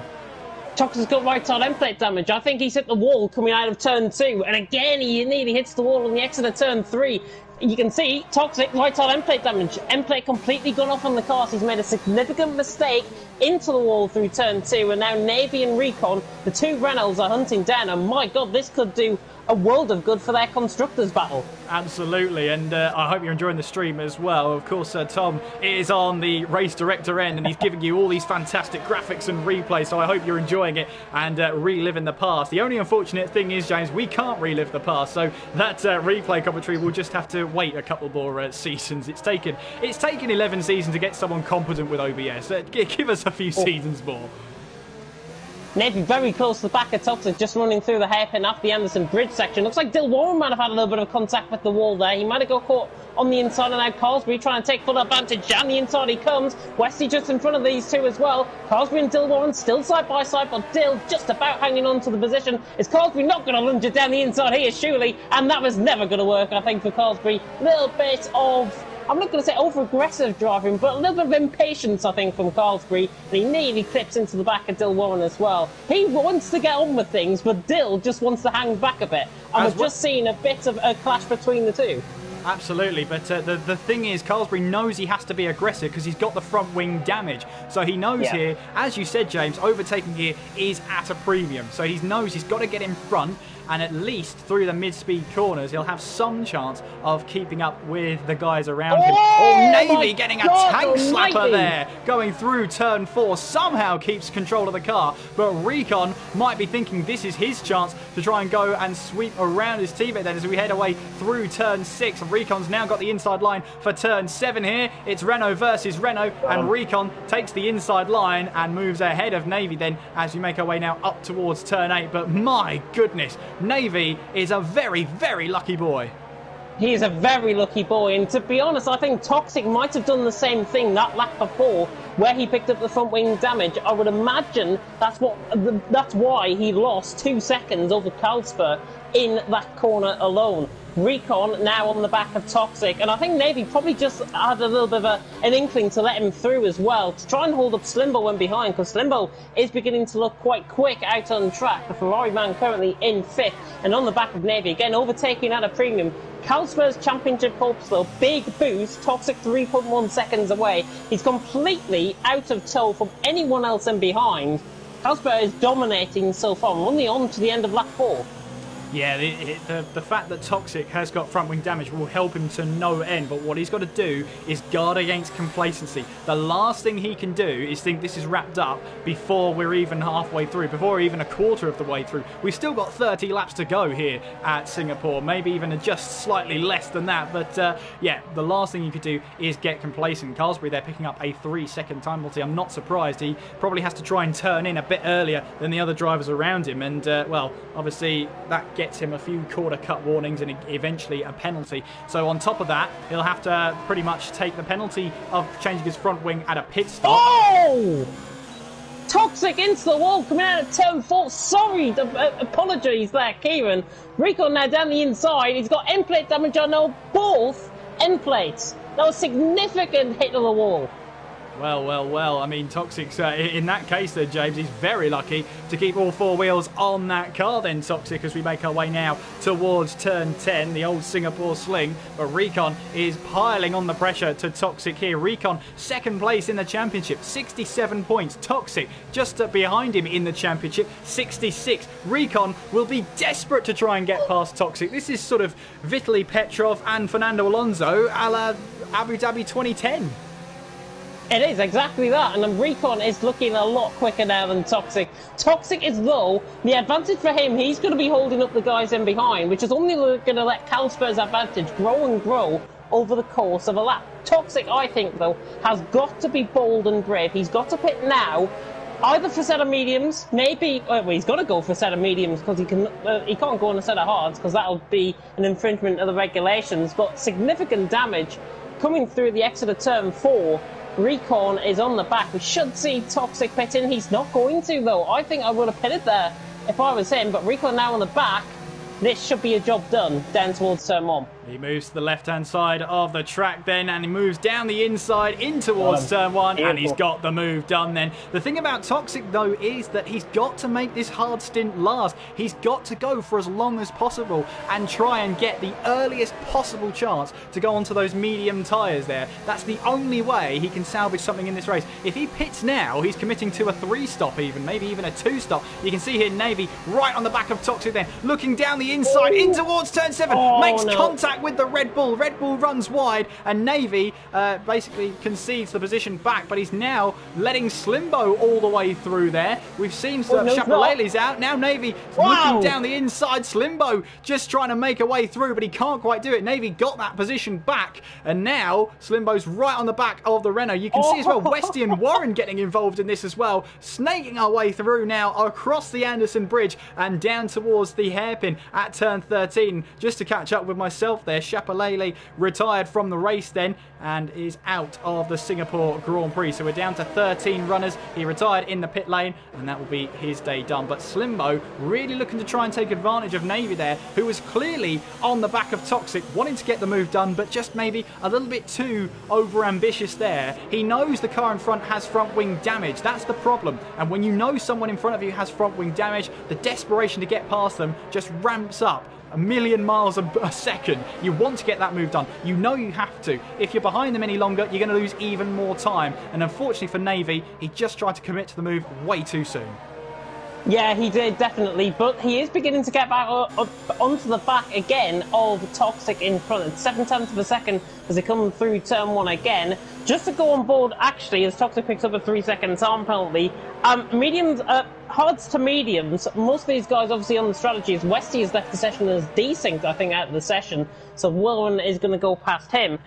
Toxic's got right side end plate damage. I think he's hit the wall coming out of turn 2, and again he nearly hits the wall on the exit of turn 3. You can see Toxic right side end plate damage. End plate completely gone off on the cars. He's made a significant mistake into the wall through turn 2, and now Navy and Recon, the 2 Renaults, are hunting down, and my god, this could do a world of good for their constructors battle. Absolutely, and I hope you're enjoying the stream as well. Of course, Tom is on the race director end, and he's giving you all these fantastic graphics and replays, so I hope you're enjoying it and reliving the past. The only unfortunate thing is, James, we can't relive the past, so that replay commentary will just have to wait a couple more seasons. It's taken 11 seasons to get someone competent with OBS. Give us a few seasons more. Navy very close to the back of Toxic, just running through the hairpin off the Anderson Bridge section. Looks like Dill Warren might have had a little bit of contact with the wall there. He might have got caught on the inside, and now Carsbury trying to take full advantage. Down the inside he comes. Westy just in front of these two as well. Carsbury and Dill Warren still side by side, but Dill just about hanging on to the position. Is Carsbury not going to lunge it down the inside here, surely? And that was never going to work, I think, for Carsbury. Little bit of, I'm not going to say over-aggressive driving, but a little bit of impatience, I think, from Carsbury. And he nearly clips into the back of Dill Warren as well. He wants to get on with things, but Dill just wants to hang back a bit. And we're just seeing a bit of a clash between the two. Absolutely, but the thing is, Carsbury knows he has to be aggressive because he's got the front wing damage. So he knows here, as you said, James, overtaking here is at a premium. So he knows he's got to get in front, and at least through the mid-speed corners, he'll have some chance of keeping up with the guys around him. Oh, Navy getting a tank slapper there, going through turn 4, somehow keeps control of the car. But Recon might be thinking this is his chance to try and go and sweep around his teammate then as we head away through turn 6. Recon's now got the inside line for turn 7 here. It's Renault versus Renault, and Recon takes the inside line and moves ahead of Navy then as we make our way now up towards turn 8. But my goodness, Navy is a very, very lucky boy. He is a very lucky boy, and to be honest, I think Toxic might have done the same thing that lap before, where he picked up the front wing damage. I would imagine that's why he lost 2 seconds over Kalsper in that corner alone. Recon now on the back of Toxic, and I think Navy probably just had a little bit of an inkling to let him through as well, to try and hold up Slimbo when behind, because Slimbo is beginning to look quite quick out on track. The Ferrari man currently in 5th, and on the back of Navy, again overtaking at a premium. Kalsper's championship hopes though, big boost, Toxic 3.1 seconds away. He's completely out of tow from anyone else in behind. Kalsper is dominating so far. We're only on to the end of lap 4. Yeah, the fact that Toxic has got front wing damage will help him to no end, but what he's got to do is guard against complacency. The last thing he can do is think this is wrapped up before we're even halfway through, before we're even a quarter of the way through. We've still got 30 laps to go here at Singapore, maybe even just slightly less than that, but yeah, the last thing you could do is get complacent. Carsbury there picking up a 3-second time penalty. I'm not surprised. He probably has to try and turn in a bit earlier than the other drivers around him, and well, obviously that gets him a few quarter cut warnings and eventually a penalty. So on top of that, he'll have to pretty much take the penalty of changing his front wing at a pit stop. Oh! Toxic into the wall coming out of turn 4. Sorry, apologies there, Kieran. Recon now down the inside. He's got end plate damage on both end plates. That was significant hit to the wall. Well. I mean, Toxic's, in that case then, James, he's very lucky to keep all 4 wheels on that car then, Toxic, as we make our way now towards turn 10, the old Singapore sling. But Recon is piling on the pressure to Toxic here. Recon, 2nd place in the championship, 67 points. Toxic, just behind him in the championship, 66. Recon will be desperate to try and get past Toxic. This is sort of Vitaly Petrov and Fernando Alonso a la Abu Dhabi 2010. It is exactly that, and Recon is looking a lot quicker now than Toxic. Toxic is low. The advantage for him, he's going to be holding up the guys in behind, which is only going to let Kalsper's advantage grow and grow over the course of a lap. Toxic, I think, though, has got to be bold and brave. He's got to pit now, Either for a set of mediums, maybe. Well, he's got to go for a set of mediums because he can't go on a set of hards because that'll be an infringement of the regulations. But significant damage coming through the exit of turn 4. Recon is on the back. We should see Toxic pit in. He's not going to, though. I think I would have pitted there if I was him. But Recon now on the back. This should be a job done down towards turn 1. He moves to the left-hand side of the track then, and he moves down the inside in towards turn 1, beautiful. And he's got the move done then. The thing about Toxic, though, is that he's got to make this hard stint last. He's got to go for as long as possible and try and get the earliest possible chance to go onto those medium tyres there. That's the only way he can salvage something in this race. If he pits now, he's committing to a 3-stop even, maybe even a 2-stop. You can see here Navy right on the back of Toxic then, looking down the inside in towards turn 7, makes contact with the Red Bull. Red Bull runs wide, and Navy basically concedes the position back, but he's now letting Slimbo all the way through there. We've seen Chapelele's out. Now Navy looking down the inside. Slimbo just trying to make a way through, but he can't quite do it. Navy got that position back, and now Slimbo's right on the back of the Renault. You can see as well Westy and Warren getting involved in this as well, snaking our way through now across the Anderson Bridge and down towards the hairpin at turn 13. Just to catch up with myself there, Chapelele retired from the race then and is out of the Singapore Grand Prix. So we're down to 13 runners. He retired in the pit lane, and that will be his day done. But Slimbo really looking to try and take advantage of Navy there, who was clearly on the back of Toxic, wanting to get the move done, but just maybe a little bit too over-ambitious there. He knows the car in front has front wing damage. That's the problem. And when you know someone in front of you has front wing damage, the desperation to get past them just ramps up a million miles a second. You want to get that move done. You know you have to. If you're behind them any longer, you're going to lose even more time. And unfortunately for Navy, he just tried to commit to the move way too soon. Yeah, he did, definitely. But he is beginning to get back onto the back again of Toxic in front. It's 7/10 of a second as they come through turn 1 again. Just to go on board, actually, as Toxic picks up a 3-second time penalty. Mediums, hards to mediums. Most of these guys, obviously, on the strategies. Westy has left the session as desynced, I think, out of the session. So Warren is going to go past him.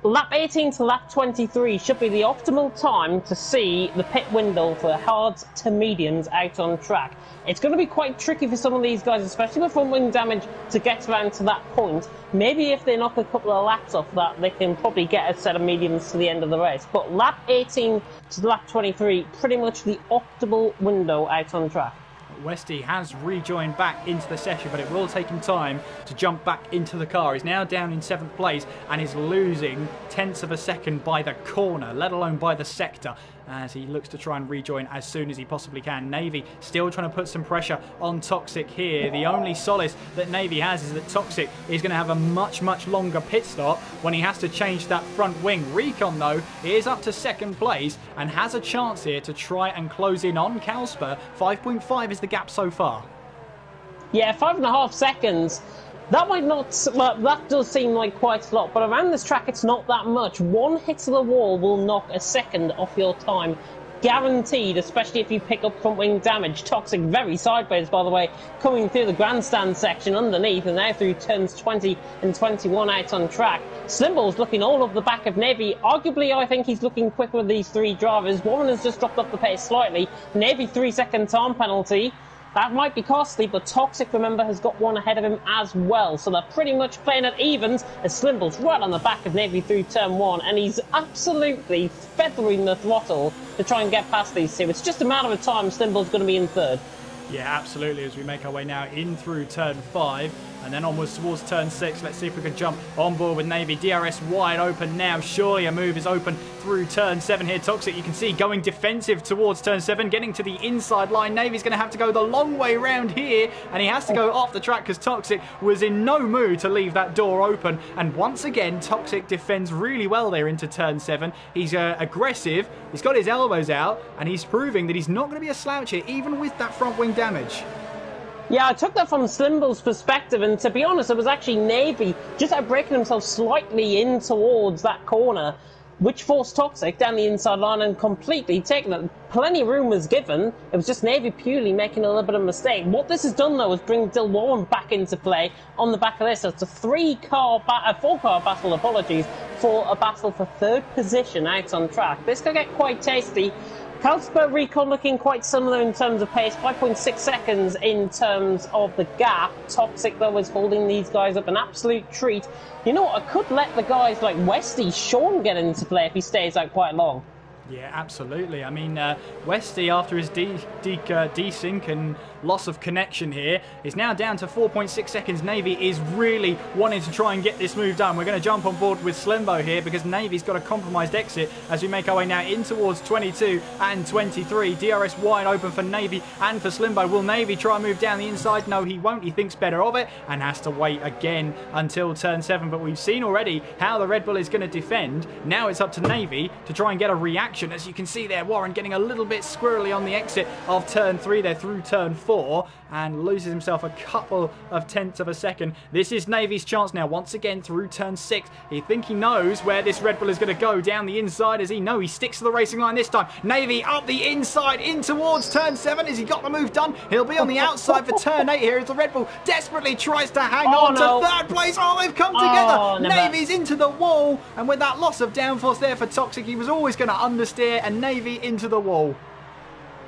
Lap 18 to lap 23 should be the optimal time to see the pit window for hards to mediums out on track. It's going to be quite tricky for some of these guys, especially with front wing damage, to get around to that point. Maybe if they knock a couple of laps off that, they can probably get a set of mediums to the end of the race. But lap 18 to lap 23, pretty much the optimal window out on track. Westy has rejoined back into the session, but it will take him time to jump back into the car. He's now down in 7th place and is losing tenths of a second by the corner, let alone by the sector, as he looks to try and rejoin as soon as he possibly can. Navy still trying to put some pressure on Toxic here. The only solace that Navy has is that Toxic is going to have a much longer pit stop when he has to change that front wing. Recon, though, is up to 2nd place and has a chance here to try and close in on Calsper. 5.5 is the gap so far. Yeah, 5.5 seconds. That might not, well, that does seem like quite a lot, but around this track it's not that much. One hit to the wall will knock a second off your time. Guaranteed, especially if you pick up front wing damage. Toxic very sideways, by the way, coming through the grandstand section underneath and now through turns 20 and 21 out on track. Slimbo's looking all over the back of Navy. Arguably, I think he's looking quicker with these 3 drivers. Warren has just dropped off the pace slightly. Navy 3-second time penalty. That might be costly, but Toxic, remember, has got one ahead of him as well. So they're pretty much playing at evens as Slimbo's right on the back of Navy through turn 1. And he's absolutely feathering the throttle to try and get past these 2. It's just a matter of time. Slimbo's going to be in 3rd. Yeah, absolutely, as we make our way now in through turn 5 and then onwards towards turn 6. Let's see if we can jump on board with Navy. DRS wide open now. Surely a move is open through turn 7 here. Toxic, you can see, going defensive towards turn 7, getting to the inside line. Navy's going to have to go the long way round here, and he has to go off the track because Toxic was in no mood to leave that door open. And once again, Toxic defends really well there into turn 7. He's aggressive, he's got his elbows out, and he's proving that he's not going to be a slouch here, even with that front wing damage. Yeah, I took that from Slimbo's perspective, and to be honest, it was actually Navy just outbraking himself slightly in towards that corner, which forced Toxic down the inside line and completely taken it. Plenty of room was given. It was just Navy purely making a little bit of a mistake. What this has done, though, is bring Dill Warren back into play on the back of this. So it's a 4-car battle, apologies, for a battle for 3rd position out on track. This could get quite tasty. Carlsberg recon looking quite similar in terms of pace, 5.6 seconds in terms of the gap. Toxic, though, is holding these guys up an absolute treat. You know what, I could let the guys like Westy, Sean get into play if he stays out quite long. Yeah, absolutely. I mean, Westy, after his desync and loss of connection here, is now down to 4.6 seconds. Navy is really wanting to try and get this move done. We're going to jump on board with Slimbo here because Navy's got a compromised exit as we make our way now in towards 22 and 23. DRS wide open for Navy and for Slimbo. Will Navy try and move down the inside? No, he won't. He thinks better of it and has to wait again until turn 7. But we've seen already how the Red Bull is going to defend. Now it's up to Navy to try and get a reaction. As you can see there, Warren getting a little bit squirrely on the exit of turn 3 there through turn 4 and loses himself a couple of tenths of a second. This is Navy's chance now once again through turn 6. He thinks he knows where this Red Bull is going to go down the inside. As he know, he sticks to the racing line this time. Navy up the inside in towards turn 7. Has he got the move done? He'll be on the outside for turn 8 here as the Red Bull desperately tries to hang on to third place. Oh, they've come together. Navy's into the wall, and with that loss of downforce there for Toxic, he was always going to understeer, and Navy into the wall.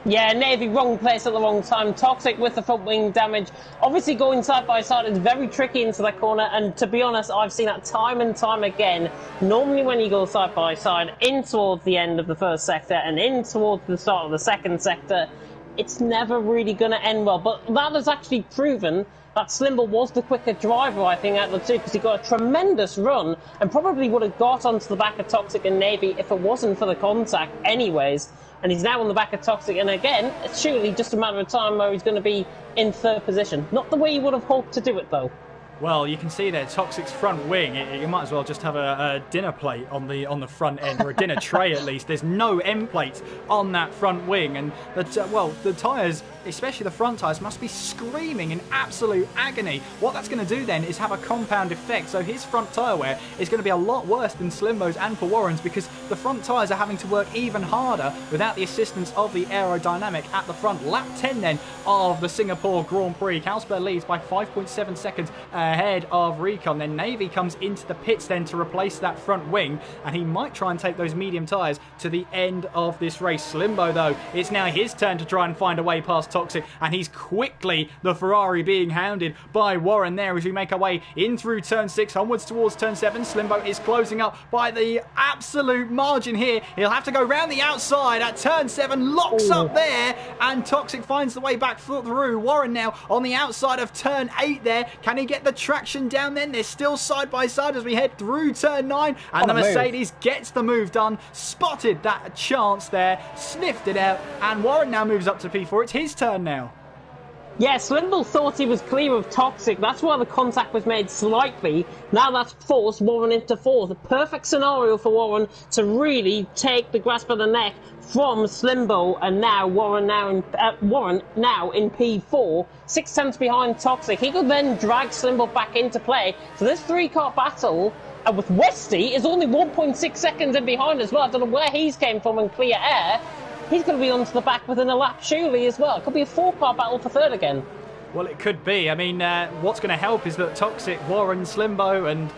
Yeah, Navy, wrong place at the wrong time. Toxic with the front wing damage. Obviously, going side by side is very tricky into that corner, and to be honest, I've seen that time and time again. Normally, when you go side by side in towards the end of the first sector and in towards the start of the second sector, it's never really going to end well. But that has actually proven that Slimble was the quicker driver, I think, out of the two, because he got a tremendous run and probably would have got onto the back of Toxic and Navy if it wasn't for the contact anyways. And he's now on the back of Toxic, and again, it's surely just a matter of time where he's going to be in third position. Not the way you would have hoped to do it, though. Well, you can see there, Toxic's front wing. You might as well just have a dinner plate on the front end, or a dinner tray at least. There's no end plates on that front wing, and the tyres, especially the front tyres, must be screaming in absolute agony. What that's going to do then is have a compound effect. So his front tyre wear is going to be a lot worse than Slimbo's and for Warren's, because the front tyres are having to work even harder without the assistance of the aerodynamic at the front. Lap 10 then of the Singapore Grand Prix. Carlsberg leads by 5.7 seconds ahead of Recon. Then Navy comes into the pits then to replace that front wing, and he might try and take those medium tyres to the end of this race. Slimbo, though, it's now his turn to try and find a way past Toxic, and he's quickly the Ferrari being hounded by Warren there as we make our way in through turn 6 onwards towards turn 7. Slimbo is closing up by the absolute margin here. He'll have to go round the outside at turn 7, locks up there, and Toxic finds the way back through. Warren now on the outside of turn 8 there. Can he get the traction down then? They're still side by side as we head through turn 9, and the Mercedes gets the move done, spotted that chance there, sniffed it out, and Warren now moves up to P4. It's his turn now. Yeah, Slimble thought he was clear of Toxic. That's why the contact was made slightly. Now that's forced Warren into fourth. A perfect scenario for Warren to really take the grasp of the neck from Slimbo, and now Warren now in P4, 6 tenths behind Toxic. He could then drag Slimbo back into play. So this three-car battle with Westy is only 1.6 seconds in behind as well. I don't know where he's came from in clear air. He's going to be onto the back within a lap, surely, as well. It could be a 4-car battle for third again. Well, it could be. I mean, what's going to help is that Toxic, Warren, Slimbo, and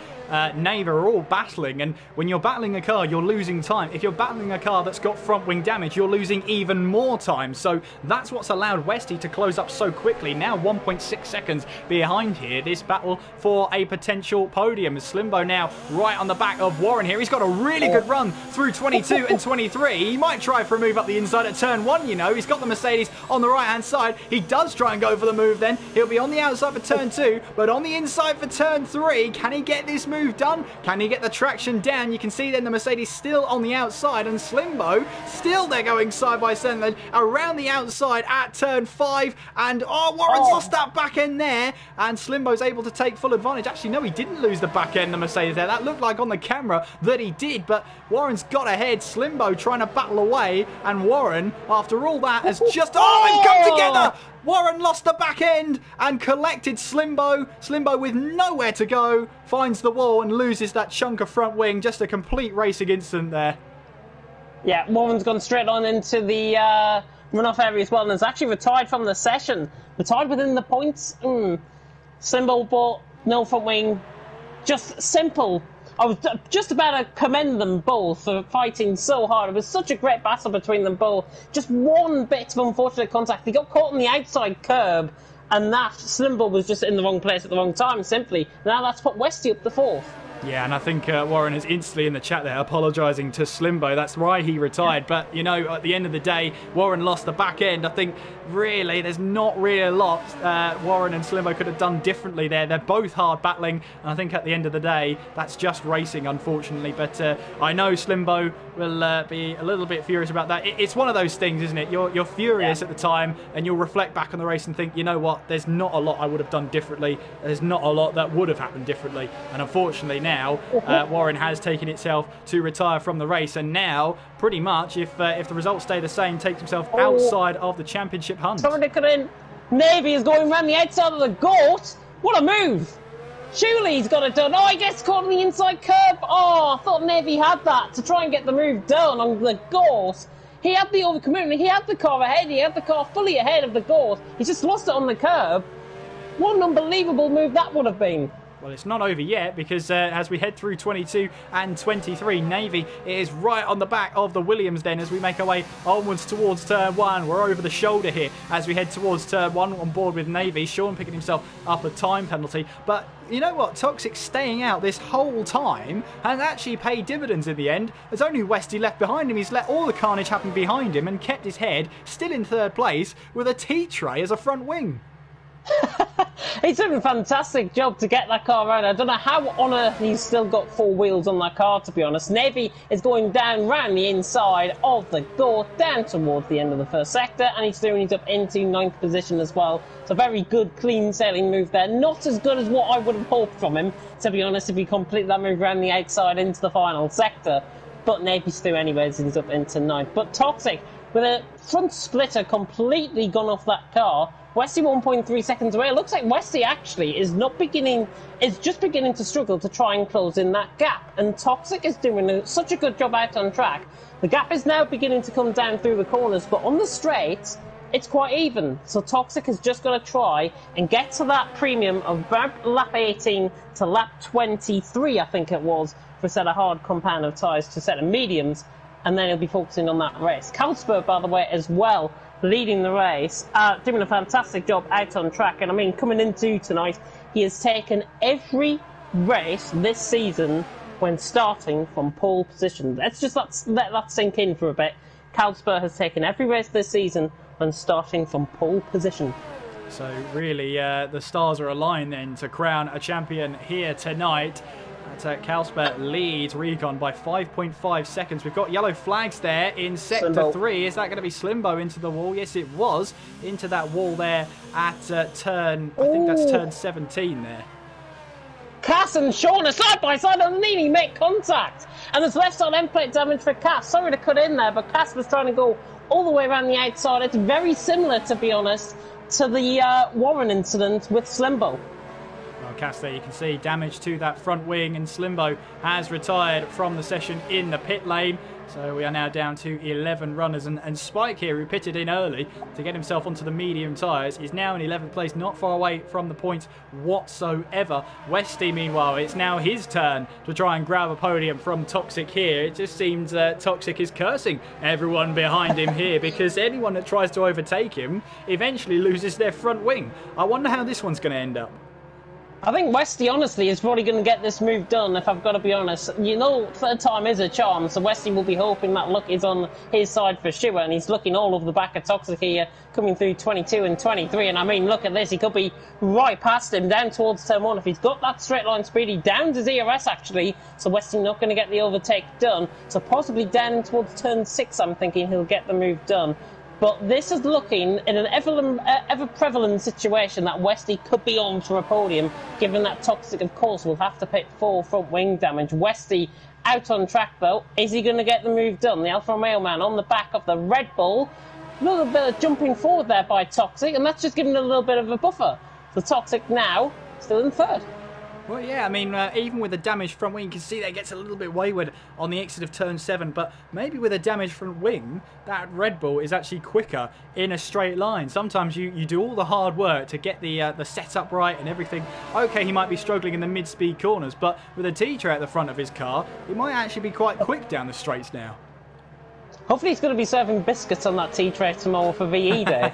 Nave are all battling, and when you're battling a car, you're losing time. If you're battling a car that's got front wing damage, you're losing even more time. So that's what's allowed Westy to close up so quickly. Now 1.6 seconds behind here. This battle for a potential podium. Slimbo now right on the back of Warren here. He's got a really good run through 22 and 23. He might try for a move up the inside at turn 1, you know. He's got the Mercedes on the right-hand side. He does try and go for the move then. He'll be on the outside for turn 2, but on the inside for turn 3. Can he get this move done? Can he get the traction down? You can see then the Mercedes still on the outside, and Slimbo still they're going side by side then around the outside at turn 5, and Warren's lost that back end there, and Slimbo's able to take full advantage. Actually, no, he didn't lose the back end, the Mercedes there. That looked like on the camera that he did, but Warren's got ahead. Slimbo trying to battle away, and Warren, after all that, has just they've come together. Warren lost the back end and collected Slimbo. Slimbo with nowhere to go finds the wall and loses that chunk of front wing. Just a complete racing incident there. Yeah, Warren's gone straight on into the runoff area as well, and has actually retired from the session. Retired within the points. Slimbo, but no front wing. Just simple. I was just about to commend them both for fighting so hard. It was such a great battle between them both. Just one bit of unfortunate contact. They got caught on the outside curb, and that Slimbo was just in the wrong place at the wrong time, simply. Now that's put Westy up the 4th. Yeah, and I think Warren is instantly in the chat there apologising to Slimbo. That's why he retired. But, you know, at the end of the day, Warren lost the back end. I think, really, there's not really a lot Warren and Slimbo could have done differently there. They're both hard battling. And I think at the end of the day, that's just racing, unfortunately. But I know Slimbo will be a little bit furious about that. It's one of those things, isn't it? You're furious at the time, and you'll reflect back on the race and think, you know what, there's not a lot I would have done differently. There's not a lot that would have happened differently. And unfortunately now, Warren has taken itself to retire from the race, and now pretty much if the results stay the same, takes himself outside of the championship hunt. Someone to come in. Navy is going around the outside of the goat. What a move! Surely he's got it done. Oh, he gets caught on the inside curb. Oh, I thought Navy had that to try and get the move done on the goat. He had the overcommitment. He had the car ahead. He had the car fully ahead of the goat. He just lost it on the curb. What an unbelievable move that would have been. Well, it's not over yet, because as we head through 22 and 23, Navy is right on the back of the Williams then as we make our way onwards towards turn 1. We're over the shoulder here as we head towards turn 1 on board with Navy. Sean picking himself up a time penalty. But you know what? Toxic staying out this whole time has actually paid dividends in the end. There's only Westy left behind him. He's let all the carnage happen behind him and kept his head still in 3rd place with a T-tray as a front wing. He's done a fantastic job to get that car around. I don't know how on earth he's still got 4 wheels on that car, to be honest. Navy is going down round the inside of the goat, down towards the end of the 1st sector, and he's doing it up into 9th position as well. So very good, clean sailing move there. Not as good as what I would have hoped from him, to be honest, if he completed that move around the outside into the final sector. But Navy's through anyways, he's up into 9th. But Toxic, with a front splitter completely gone off that car, Westy 1.3 seconds away. It looks like Westy actually is just beginning to struggle to try and close in that gap. And Toxic is doing such a good job out on track. The gap is now beginning to come down through the corners, but on the straights, it's quite even. So Toxic has just got to try and get to that premium of about lap 18 to lap 23, I think it was, for a set of hard compound of tyres to a set of mediums, and then he'll be focusing on that race. Calspert, by the way, as well, leading the race, doing a fantastic job out on track. And I mean, coming into tonight, he has taken every race this season when starting from pole position. Let's just let that sink in for a bit. Calspert has taken every race this season when starting from pole position. So really, the stars are aligned then to crown a champion here tonight. Calspert leads Recon by 5.5 seconds. We've got yellow flags there in sector 3. Is that going to be Slimbo into the wall? Yes, it was. Into that wall there at turn, I think that's turn 17 there. Cass and Sean are side by side underneath. He make contact. And there's left side end plate damage for Cass. Sorry to cut in there, but Cass was trying to go all the way around the outside. It's very similar, to be honest, to the Warren incident with Slimbo. Cass there, you can see damage to that front wing, and Slimbo has retired from the session in the pit lane. So we are now down to 11 runners, and Spike here, who pitted in early to get himself onto the medium tyres, is now in 11th place, not far away from the points whatsoever. Westy, meanwhile, it's now his turn to try and grab a podium from Toxic here. It just seems Toxic is cursing everyone behind him here, because anyone that tries to overtake him eventually loses their front wing. I wonder how this one's going to end up. I think Westy, honestly, is probably going to get this move done, if I've got to be honest. You know, third time is a charm, so Westy will be hoping that luck is on his side for sure, and he's looking all over the back of Toxic here, coming through 22 and 23, and I mean, look at this, he could be right past him, down towards turn 1. If he's got that straight line speed, he's down to ZRS, actually, so Westy not going to get the overtake done, so possibly down towards turn 6, I'm thinking he'll get the move done. But this is looking in an ever-prevalent situation that Westy could be on for a podium, given that Toxic, of course, will have to pit 4 front wing damage. Westy out on track, though. Is he going to get the move done? The Alfa Romeo man on the back of the Red Bull. A little bit of jumping forward there by Toxic, and that's just giving a little bit of a buffer. So Toxic now still in third. Well, yeah, I mean, even with a damaged front wing, you can see that it gets a little bit wayward on the exit of turn 7, but maybe with a damaged front wing, that Red Bull is actually quicker in a straight line. Sometimes you do all the hard work to get the setup right and everything. Okay, he might be struggling in the mid-speed corners, but with a T-tray at the front of his car, he might actually be quite quick down the straights now. Hopefully he's going to be serving biscuits on that T-tray tomorrow for VE Day.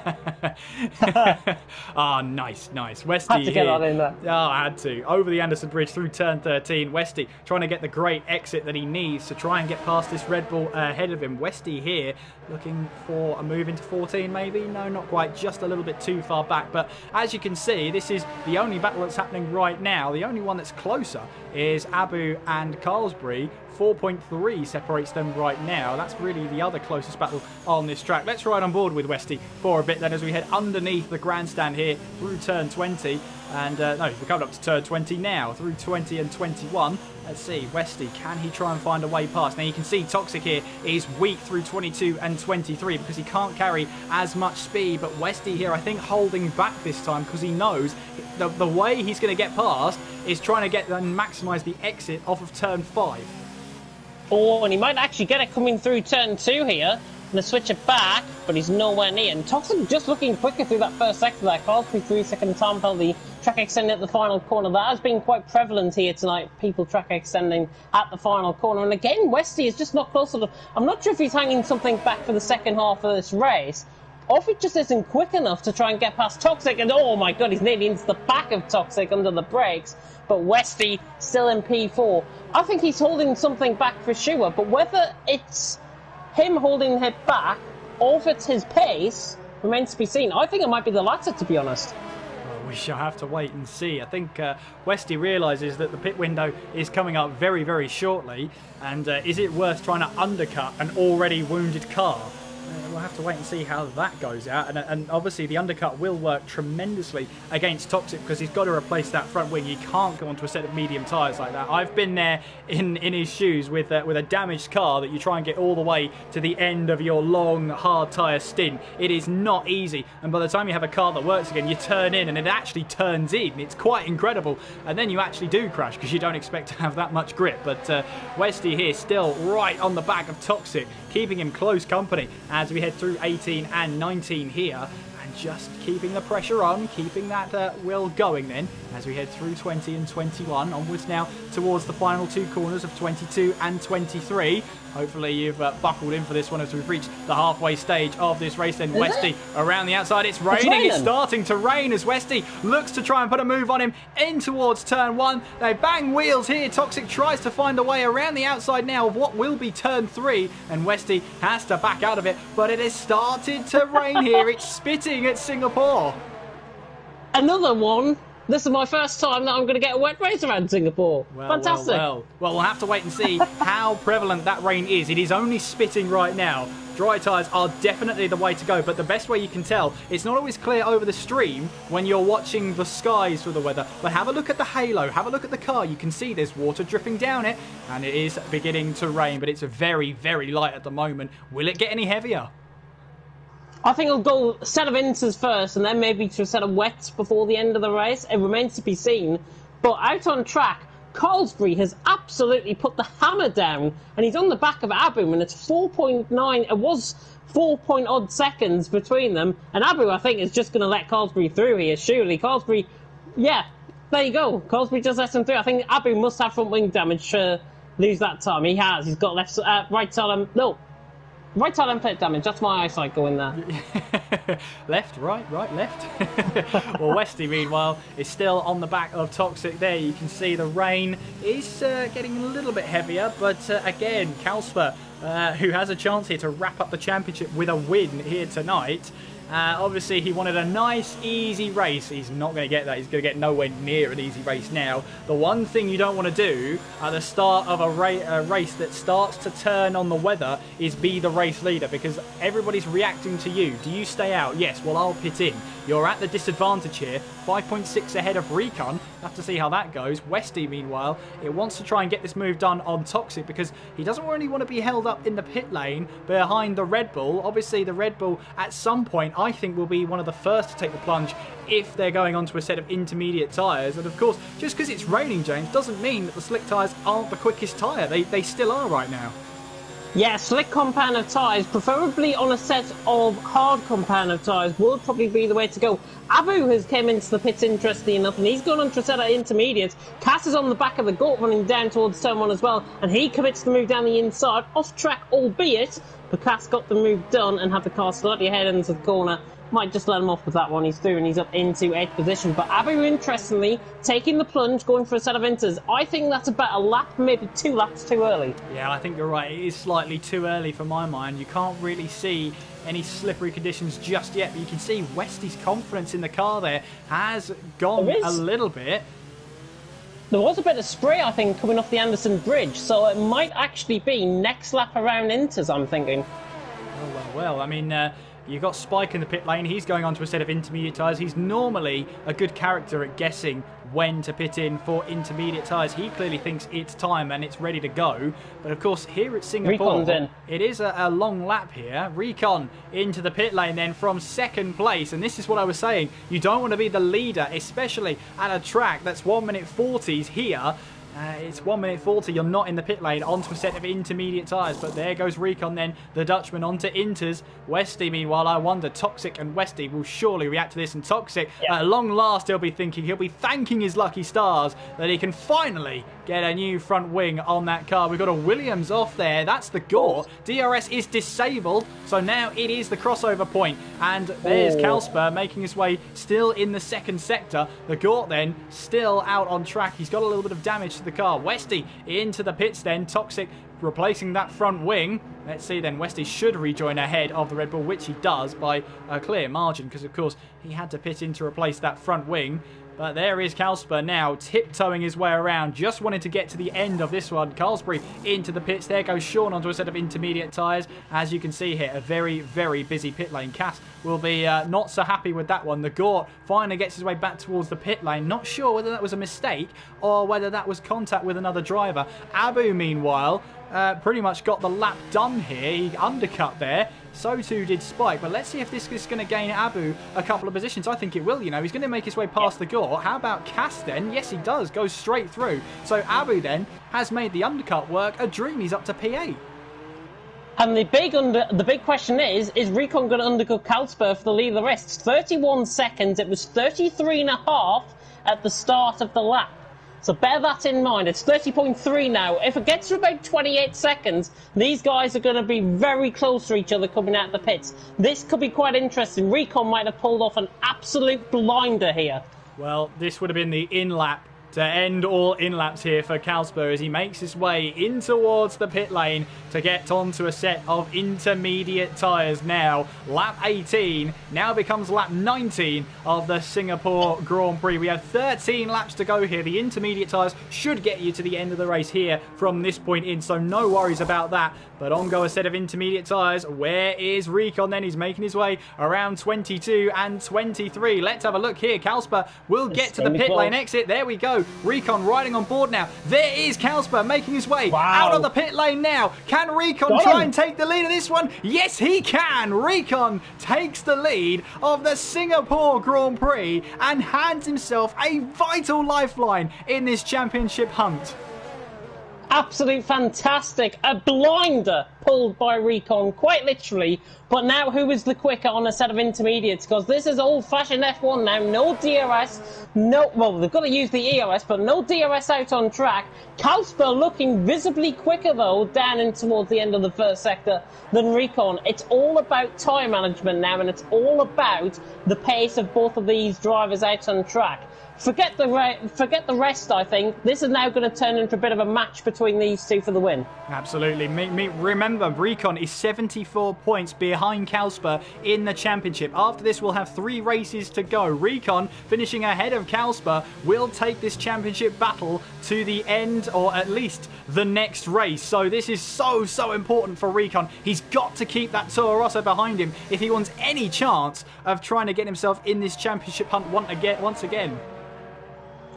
Ah, nice. Westy had to get here. that in there. Oh, I had to. Over the Anderson Bridge through turn 13. Westy trying to get the great exit that he needs to try and get past this Red Bull ahead of him. Westy here looking for a move into 14 maybe. No, not quite. Just a little bit too far back. But as you can see, this is the only battle that's happening right now. The only one that's closer is Abu and Carlsbury. 4.3 separates them right now. That's really the other closest battle on this track. Let's ride on board with Westy for a bit then as we head underneath the grandstand here through turn 20. And no, we're coming up to turn 20 now, through 20 and 21. Let's see, Westy, can he try and find a way past? Now you can see Toxic here is weak through 22 and 23 because he can't carry as much speed. But Westy here, I think, holding back this time because he knows the way he's going to get past is trying to get and maximise the exit off of turn 5. Oh, and he might actually get it coming through turn 2 here. Going to switch it back, but he's nowhere near. And Toxic just looking quicker through that first sector there. Carlsbury through second time fell the track extending at the final corner. That has been quite prevalent here tonight, people track extending at the final corner. And again, Westy is just not close enough. I'm not sure if he's hanging something back for the second half of this race, or if it just isn't quick enough to try and get past Toxic. And oh my god, he's nearly into the back of Toxic under the brakes. But Westy still in P4. I think he's holding something back for sure, but whether it's him holding it back or if it's his pace remains to be seen. I think it might be the latter, to be honest. Well, we shall have to wait and see. I think Westy realises that the pit window is coming up very, very shortly, and is it worth trying to undercut an already wounded car? We'll have to wait and see how that goes out. And obviously the undercut will work tremendously against Toxic because he's got to replace that front wing. He can't go onto a set of medium tyres like that. I've been there in his shoes with a damaged car that you try and get all the way to the end of your long, hard tyre stint. It is not easy. And by the time you have a car that works again, you turn in and it actually turns in. It's quite incredible. And then you actually do crash because you don't expect to have that much grip. But Westy here still right on the back of Toxic, keeping him close company as we head through 18 and 19 here, and just keeping the pressure on, keeping that wheel going then as we head through 20 and 21 onwards now towards the final two corners of 22 and 23. Hopefully you've buckled in for this one as we've reached the halfway stage of this race. Then Westy around the outside. It's raining. It's starting to rain as Westy looks to try and put a move on him in towards turn 1. They bang wheels here. Toxic tries to find a way around the outside now of what will be turn 3, and Westy has to back out of it. But it has started to rain here. It's spitting at Singapore. Another one. This is my first time that I'm going to get a wet race around Singapore. Fantastic. Well, we'll have to wait and see how prevalent that rain is. It is only spitting right now. Dry tyres are definitely the way to go, but the best way you can tell, it's not always clear over the stream when you're watching the skies for the weather, but have a look at the halo, have a look at the car. You can see there's water dripping down it, and it is beginning to rain, but it's very, very light at the moment. Will it get any heavier? I think I'll go a set of inters first and then maybe to a set of wets before the end of the race. It remains to be seen. But out on track, Carlsbury has absolutely put the hammer down, and he's on the back of Abu, and it's 4.9. It was 4-point-odd seconds between them, and Abu, I think, is just going to let Carlsbury through here. Surely, Carlsbury, yeah, there you go. Carlsbury just lets him through. I think Abu must have front wing damage to lose that time. He has. He's got right side. No. Right side and plate damage, that's my eyesight going there. Left, right, left. Well, Westy, meanwhile, is still on the back of Toxic there. You can see the rain is getting a little bit heavier, but again, Kalsper, who has a chance here to wrap up the championship with a win here tonight. Obviously, he wanted a nice, easy race. He's not going to get that. He's going to get nowhere near an easy race now. The one thing you don't want to do at the start of a race that starts to turn on the weather is be the race leader, because everybody's reacting to you. Do you stay out? Yes, well, I'll pit in. You're at the disadvantage here. 5.6 ahead of Recon. We'll have to see how that goes. Westy, meanwhile, it wants to try and get this move done on Toxic because he doesn't really want to be held up in the pit lane behind the Red Bull. Obviously, the Red Bull, at some point, I think will be one of the first to take the plunge if they're going onto a set of intermediate tyres. And of course, just because it's raining, James, doesn't mean that the slick tyres aren't the quickest tyre. They still are right now. Yeah, slick compound of tyres, preferably on a set of hard compound of tyres, would probably be the way to go. Abu has came into the pits, interestingly enough, and he's gone onto a set of intermediates. Cass is on the back of the goat running down towards turn 1 as well, and he commits the move down the inside, off track albeit, but Cass got the move done and had the car slightly ahead into the corner. Might just let him off with that one. He's through and he's up into 8th position. But Abu, interestingly, taking the plunge, going for a set of inters. I think that's about a lap, maybe 2 laps too early. Yeah, I think you're right. It is slightly too early for my mind. You can't really see any slippery conditions just yet. But you can see Westy's confidence in the car there has gone a little bit. There was a bit of spray, I think, coming off the Anderson Bridge. So it might actually be next lap around inters, I'm thinking. Well. I mean... You've got Spike in the pit lane. He's going on to a set of intermediate tyres. He's normally a good character at guessing when to pit in for intermediate tyres. He clearly thinks it's time and it's ready to go. But of course, here at Singapore, it is a long lap here. Recon into the pit lane then from 2nd place. And this is what I was saying. You don't want to be the leader, especially at a track that's 1 minute 40s here. It's 1 minute 40, you're not in the pit lane, onto a set of intermediate tyres. But there goes Recon then, the Dutchman, onto inters. Westy, meanwhile, I wonder, Toxic and Westy will surely react to this. And Toxic, at long last, he'll be thanking his lucky stars that he can finally get a new front wing on that car. We've got a Williams off there. That's the Gore. DRS is disabled, so now it is the crossover point. And there's Kalsper making his way still in the 2nd sector. The Gore then still out on track. He's got a little bit of damage to the car. Westy into the pits then. Toxic replacing that front wing. Let's see then, Westy should rejoin ahead of the Red Bull, which he does by a clear margin, because of course he had to pit in to replace that front wing. But there is Kalsper now, tiptoeing his way around, just wanted to get to the end of this one. Carlsbury into the pits. There goes Sean onto a set of intermediate tyres. As you can see here, a very, very busy pit lane. Cass will be not so happy with that one. The Gort finally gets his way back towards the pit lane. Not sure whether that was a mistake or whether that was contact with another driver. Abu, meanwhile, pretty much got the lap done here. He undercut there. So too did Spike. But let's see if this is going to gain Abu a couple of positions. I think it will, you know. He's going to make his way past the Gore. How about Cass then? Yes, he does. Goes straight through. So Abu then has made the undercut work. A dream. He's up to P8. And the big question is Recon going to undercut Kalsper for the lead of the rest? 31 seconds. It was 33.5 at the start of the lap. So bear that in mind. It's 30.3 now. If it gets to about 28 seconds, these guys are going to be very close to each other coming out of the pits. This could be quite interesting. Recon might have pulled off an absolute blinder here. Well, this would have been the in-lap to end all in-laps here for Kalsper as he makes his way in towards the pit lane to get onto a set of intermediate tyres now. Lap 18 now becomes lap 19 of the Singapore Grand Prix. We have 13 laps to go here. The intermediate tyres should get you to the end of the race here from this point in, so no worries about that. But on go a set of intermediate tyres. Where is Recon then? He's making his way around 22 and 23. Let's have a look here. Kalsper will get to the pit lane exit. There we go. Recon riding on board now. There is Kalsper making his way out of the pit lane now. Can Recon try and take the lead of this one? Yes, he can. Recon takes the lead of the Singapore Grand Prix and hands himself a vital lifeline in this championship hunt. Absolute fantastic. A blinder pulled by Recon, quite literally. But now who is the quicker on a set of intermediates? Because this is old-fashioned F1 now. No DRS. Well, they've got to use the ERS, but no DRS out on track. Kalsper looking visibly quicker, though, down in towards the end of the first sector than Recon. It's all about time management now, and it's all about the pace of both of these drivers out on track. Forget the rest, I think. This is now going to turn into a bit of a match between these two for the win. Absolutely. Remember, Recon is 74 points behind Kalsper in the championship. After this, we'll have 3 races to go. Recon, finishing ahead of Kalsper, will take this championship battle to the end, or at least the next race. So this is so important for Recon. He's got to keep that Toro Rosso behind him if he wants any chance of trying to get himself in this championship hunt once again.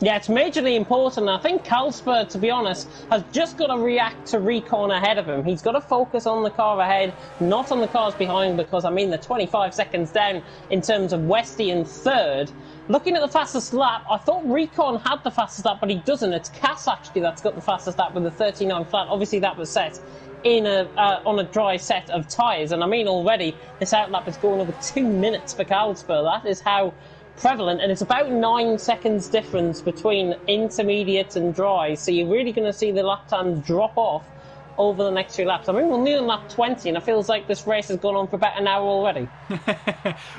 Yeah, it's majorly important. I think Kalsper, to be honest, has just got to react to Recon ahead of him. He's got to focus on the car ahead, not on the cars behind, because, I mean, they're 25 seconds down in terms of Westy in third. Looking at the fastest lap, I thought Recon had the fastest lap, but he doesn't. It's Cass, actually, that's got the fastest lap with the 39 flat. Obviously, that was set in on a dry set of tyres. And, I mean, already, this outlap is going over 2 minutes for Kalsper. That is how prevalent, and it's about 9 seconds difference between intermediate and dry, so you're really going to see the lap times drop off over the next few laps. I mean, we're near lap 20, and it feels like this race has gone on for about an hour already.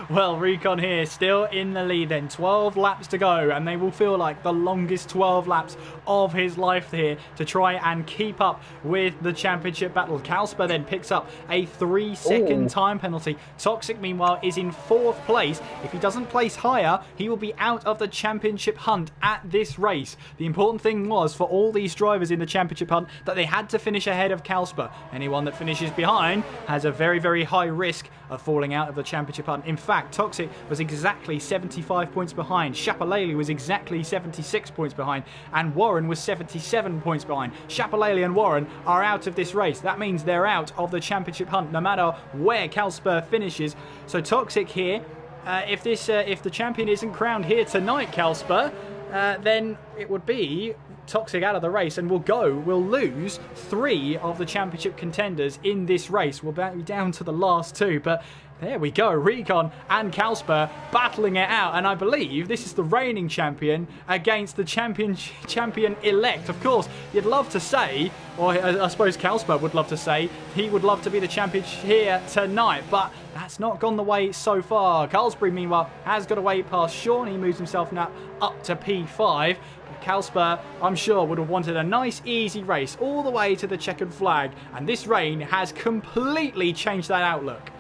Well, Recon here still in the lead then. 12 laps to go, and they will feel like the longest 12 laps of his life here to try and keep up with the championship battle. Kalsper then picks up a 3-second time penalty. Toxic, meanwhile, is in 4th place. If he doesn't place higher, he will be out of the championship hunt at this race. The important thing was for all these drivers in the championship hunt that they had to finish ahead of Kalsper. Anyone that finishes behind has a very, very high risk of falling out of the championship hunt. In fact, Toxic was exactly 75 points behind. Shapalele was exactly 76 points behind. And Warren was 77 points behind. Shapalele and Warren are out of this race. That means they're out of the championship hunt, no matter where Kalsper finishes. So Toxic here, if the champion isn't crowned here tonight, Kalsper, then it would be Toxic out of the race, and we'll lose 3 of the championship contenders in this race. We'll be down to the last 2, but there we go. Recon and Kalsper battling it out, and I believe this is the reigning champion against the champion-elect. Of course, you'd love to say, or I suppose Kalsper would love to say, he would love to be the champion here tonight, but that's not gone the way so far. Carlsbury, meanwhile, has got away past Sean. He moves himself now up to P5. But Kalsper, I'm sure, would have wanted a nice, easy race all the way to the checkered flag, and this rain has completely changed that outlook.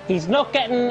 He's not getting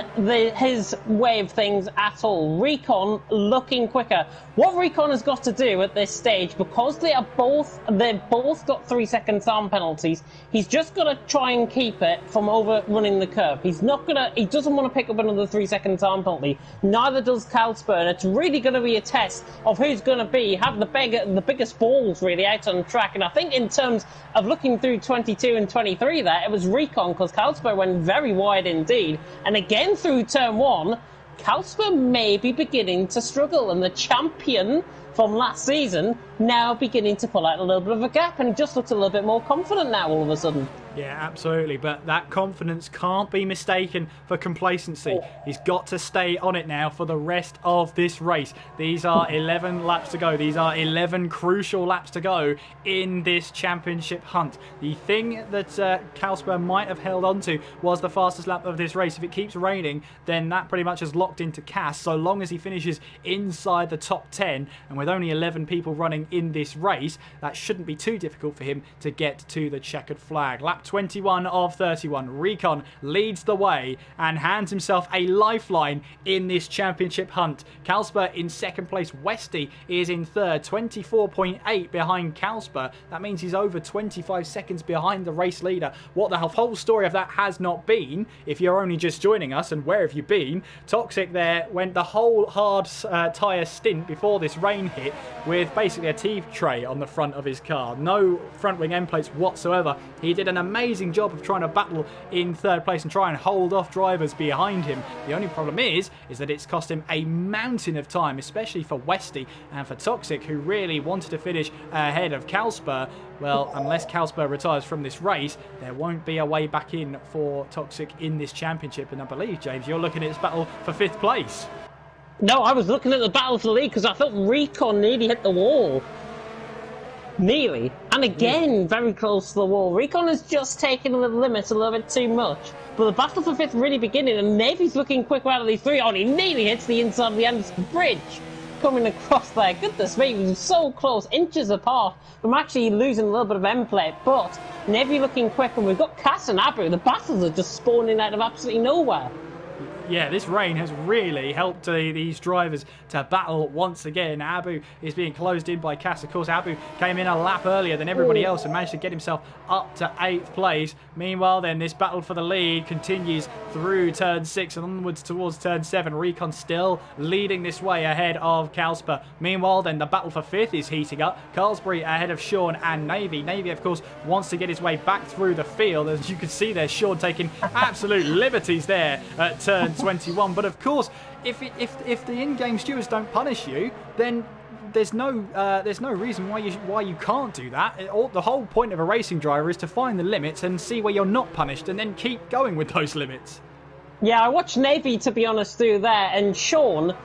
his way of things at all. Recon looking quicker. What Recon has got to do at this stage, because they've both got 3-second time penalties, he's just got to try and keep it from overrunning the curve. He doesn't want to pick up another 3-second time penalty. Neither does Kalsper, and it's really going to be a test of who's going to have the biggest balls really out on the track. And I think in terms of looking through 22 and 23 there, it was Recon, because Kalsper went very wide indeed. And again through turn 1, Kalsper may be beginning to struggle, and the champion from last season now beginning to pull out a little bit of a gap, and he just looks a little bit more confident now all of a sudden. Yeah, absolutely, but that confidence can't be mistaken for complacency. He's got to stay on it now for the rest of this race. These are 11 laps to go. These are 11 crucial laps to go in this championship hunt. The thing that Kalsper might have held on to was the fastest lap of this race. If it keeps raining, then that pretty much is locked into Cass, so long as he finishes inside the top 10, and with only 11 people running in this race, that shouldn't be too difficult for him to get to the checkered flag. Lap 21 of 31. Recon leads the way and hands himself a lifeline in this championship hunt. Kalsper in second place. Westy is in third, 24.8 behind Kalsper. That means he's over 25 seconds behind the race leader. What the whole story of that has not been, if you're only just joining us, and where have you been? Toxic there went the whole hard tyre stint before this rain hit with basically a tea tray on the front of his car. No front wing end plates whatsoever. He did an amazing job of trying to battle in third place and try and hold off drivers behind him. The only problem is that it's cost him a mountain of time, especially for Westy and for Toxic, who really wanted to finish ahead of Kalsper. Well, unless Kalsper retires from this race, there won't be a way back in for Toxic in this championship. And I believe, James, you're looking at this battle for 5th place. No, I was looking at the battle for the lead because I thought Recon nearly hit the wall. Nearly. And again, very close to the wall. Recon has just taken the limit a little bit too much. But the battle for 5th really beginning, and Navy's looking quick out of these 3. Oh, and he nearly hits the inside of the Anderson Bridge. Coming across there. Goodness me, we were so close, inches apart from actually losing a little bit of end plate. But Navy looking quick, and we've got Cass and Abu. The battles are just spawning out of absolutely nowhere. Yeah, this rain has really helped these drivers to battle once again. Abu is being closed in by Cass. Of course, Abu came in a lap earlier than everybody else and managed to get himself up to 8th place. Meanwhile, then, this battle for the lead continues through turn 6 and onwards towards turn 7. Recon still leading this way ahead of Kalsper. Meanwhile, then, the battle for 5th is heating up. Carlsbury ahead of Sean and Navy. Navy, of course, wants to get his way back through the field. As you can see there, Sean taking absolute liberties there at turn 21. But of course, if the in-game stewards don't punish you, then there's no reason why you can't do that. The whole point of a racing driver is to find the limits and see where you're not punished, and then keep going with those limits. Yeah, I watched Navy, to be honest, through there, and Sean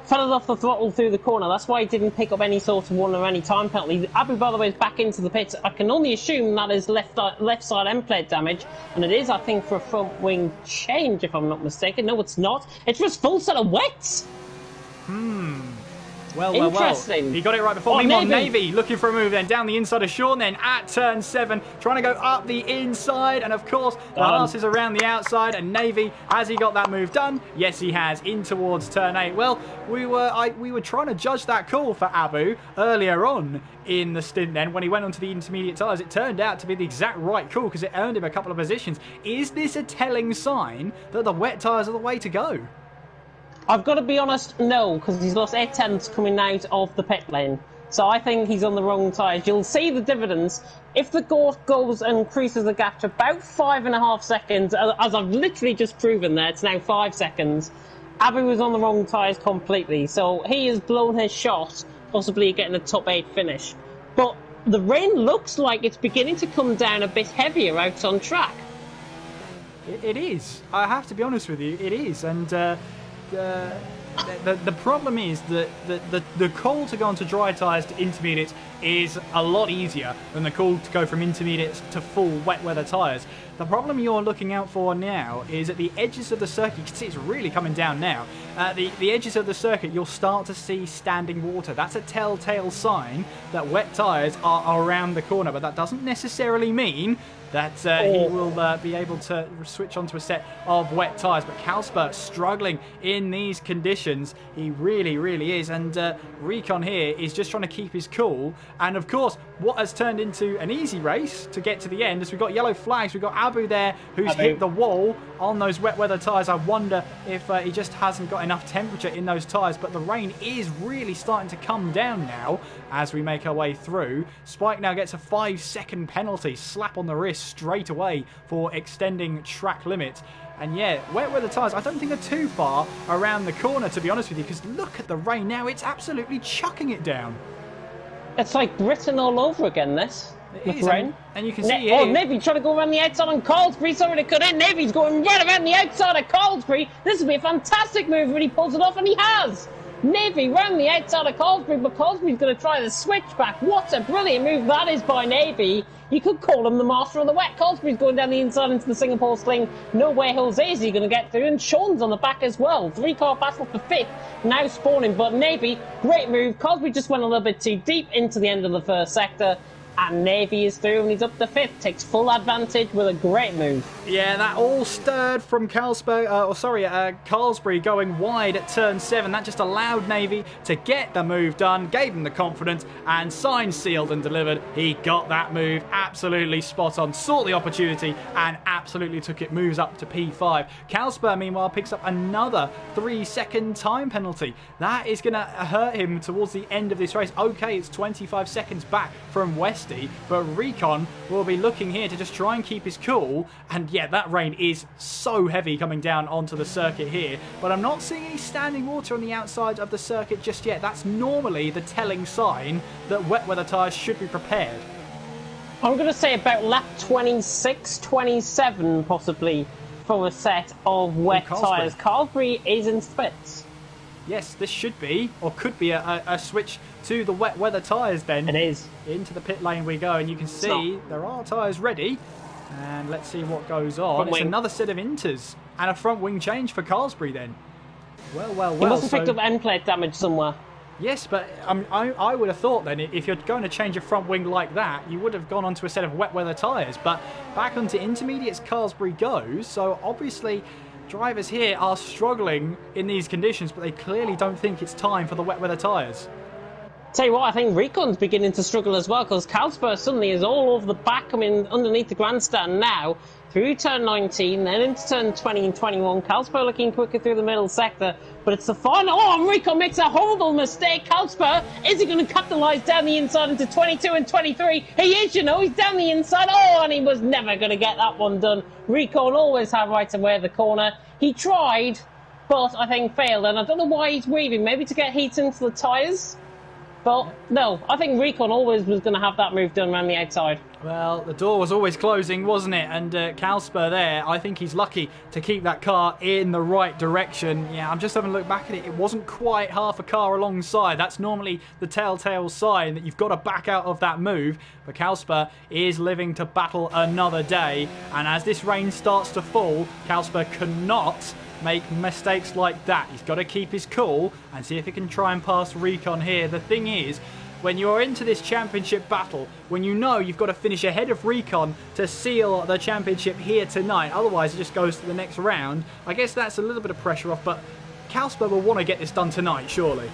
fell off the throttle through the corner. That's why he didn't pick up any sort of one or any time penalty. Abu, by the way, is back into the pits. I can only assume that is left side end plate damage, and it is, I think, for a front wing change, if I'm not mistaken. No, it's not. It's just full set of wets. Well. Interesting. He got it right before. Meanwhile, Navy looking for a move then down the inside of Sean then at turn 7, trying to go up the inside, and of course the Haas is around the outside, and Navy, has he got that move done? Yes, he has, in towards turn 8. Well, we were trying to judge that call for Abu earlier on in the stint then when he went onto the intermediate tyres. It turned out to be the exact right call because it earned him a couple of positions. Is this a telling sign that the wet tyres are the way to go? I've got to be honest, no, because he's lost 8 tenths coming out of the pit lane. So I think he's on the wrong tyres. You'll see the dividends. If the goes and increases the gap to about 5.5 seconds, as I've literally just proven there, it's now 5 seconds, Abu was on the wrong tyres completely. So he has blown his shot, possibly getting a top 8 finish. But the rain looks like it's beginning to come down a bit heavier out on track. It is. I have to be honest with you, it is. And the problem is that the call to go onto dry tyres to intermediates is a lot easier than the call to go from intermediates to full wet weather tyres. The problem you're looking out for now is at the edges of the circuit. You can see it's really coming down now. The edges of the circuit, you'll start to see standing water. That's a telltale sign that wet tyres are around the corner, but that doesn't necessarily mean that he will be able to switch onto a set of wet tyres. But Kalsper struggling in these conditions. He really, really is. And Recon here is just trying to keep his cool. And of course, what has turned into an easy race to get to the end is we've got yellow flags. We've got Abu there who's hit the wall on those wet weather tyres. I wonder if he just hasn't got enough temperature in those tyres. But the rain is really starting to come down now as we make our way through. Spike now gets a 5-second penalty, slap on the wrist straight away for extending track limits. And yeah, wet weather tyres, I don't think they're too far around the corner, to be honest with you, because look at the rain now. It's absolutely chucking it down. It's like Britain all over again, this. It is, rain. And you can see here. Oh, Navy trying to go around the outside on Coldsbury. Sorry to cut in. Navy's going right around the outside of Coldsbury. This will be a fantastic move when he pulls it off, and he has. Navy round the outside of Coldsbury, but Coldsbury's going to try the switchback. What a brilliant move that is by Navy. You could call him the master of the wet. Coldsbury's going down the inside into the Singapore sling. No way Jose's going to get through, and Sean's on the back as well. 3-car battle for 5th, now spawning, but Navy, great move. Coldsbury just went a little bit too deep into the end of the first sector. And Navy is through and he's up to 5th. Takes full advantage with a great move. Yeah, that all stirred from Carlsbury going wide at turn 7. That just allowed Navy to get the move done, gave him the confidence, and signed, sealed and delivered. He got that move absolutely spot on, sought the opportunity and absolutely took it, moves up to P5. Carlsbury, meanwhile, picks up another 3-second time penalty. That is going to hurt him towards the end of this race. Okay, it's 25 seconds back from West, but Recon will be looking here to just try and keep his cool. And yeah, that rain is so heavy coming down onto the circuit here, but I'm not seeing any standing water on the outside of the circuit just yet. That's normally the telling sign that wet weather tyres should be prepared. I'm going to say about lap 26, 27 possibly for a set of wet tyres. Carlsbury is in spits. Yes, this should be, or could be, a switch to the wet weather tyres then. It is. Into the pit lane we go, and you can see there are tyres ready. And let's see what goes on. It's another set of inters and a front wing change for Carlsbury then. Well. He must have picked up end plate damage somewhere. Yes, but I would have thought then if you're going to change a front wing like that, you would have gone onto a set of wet weather tyres. But back onto intermediates, Carlsbury goes. So obviously drivers here are struggling in these conditions, but they clearly don't think it's time for the wet weather tyres. Tell you what, I think Recon's beginning to struggle as well, because Carlsberg suddenly is all over the back, coming underneath the grandstand now, through turn 19, then into turn 20 and 21. Carlsberg looking quicker through the middle sector, but it's the final. Oh, and Recon makes a horrible mistake. Carlsberg, is he going to capitalise down the inside into 22 and 23? He is, you know, he's down the inside. Oh, and he was never going to get that one done. Recon always had right away the corner. He tried, but I think failed, and I don't know why he's weaving, maybe to get heat into the tyres? But no, I think Recon always was going to have that move done around the outside. Well, the door was always closing, wasn't it? And Carlsberg there, I think he's lucky to keep that car in the right direction. Yeah, I'm just having a look back at it. It wasn't quite half a car alongside. That's normally the telltale sign that you've got to back out of that move. But Carlsberg is living to battle another day. And as this rain starts to fall, Carlsberg cannot make mistakes like that. He's got to keep his cool and see if he can try and pass Recon here. The thing is, when you're into this championship battle, when you know you've got to finish ahead of Recon to seal the championship here tonight, otherwise it just goes to the next round, I guess that's a little bit of pressure off, but Carlsberg will want to get this done tonight, surely.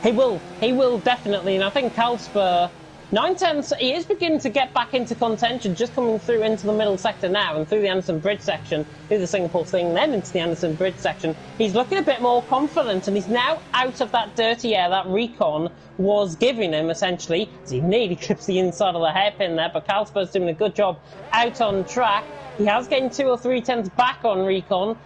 He will definitely, and I think Carlsberg, 9/10, he is beginning to get back into contention, just coming through into the middle sector now and through the Anderson Bridge section, through the Singapore thing, then into the Anderson Bridge section. He's looking a bit more confident, and he's now out of that dirty air that Recon was giving him, essentially, as he nearly clips the inside of the hairpin there, but Carlsberg's doing a good job out on track. He has gained 2 or 3 tenths back on Recon.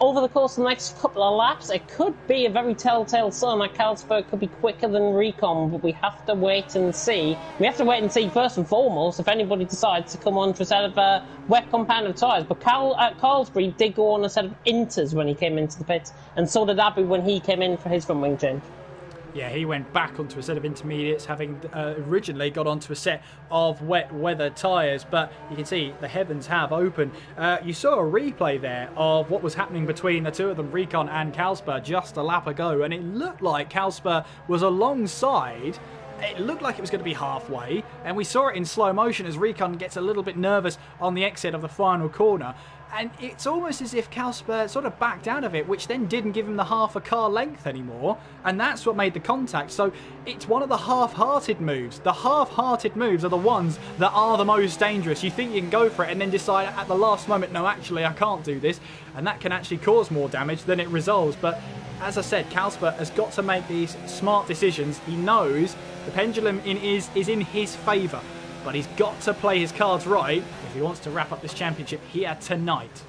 Over the course of the next couple of laps, it could be a very telltale sign that Carlsberg could be quicker than Recon, but we have to wait and see. We have to wait and see, first and foremost, if anybody decides to come on for a set of wet compounded tyres. But Carlsberg did go on a set of inters when he came into the pits, and so did Abbey when he came in for his front wing change. Yeah, he went back onto a set of intermediates, having originally got onto a set of wet weather tyres. But you can see the heavens have opened. You saw a replay there of what was happening between the two of them, Recon and Carlsberg, just a lap ago. And it looked like Carlsberg was alongside. It looked like it was going to be halfway, and we saw it in slow motion as Recon gets a little bit nervous on the exit of the final corner. And it's almost as if Carlsberg sort of backed out of it, which then didn't give him the half a car length anymore. And that's what made the contact. So it's one of the half-hearted moves. The half-hearted moves are the ones that are the most dangerous. You think you can go for it and then decide at the last moment, no, actually, I can't do this. And that can actually cause more damage than it resolves. But as I said, Carlsberg has got to make these smart decisions. He knows the pendulum is in his favour. But he's got to play his cards right if he wants to wrap up this championship here tonight.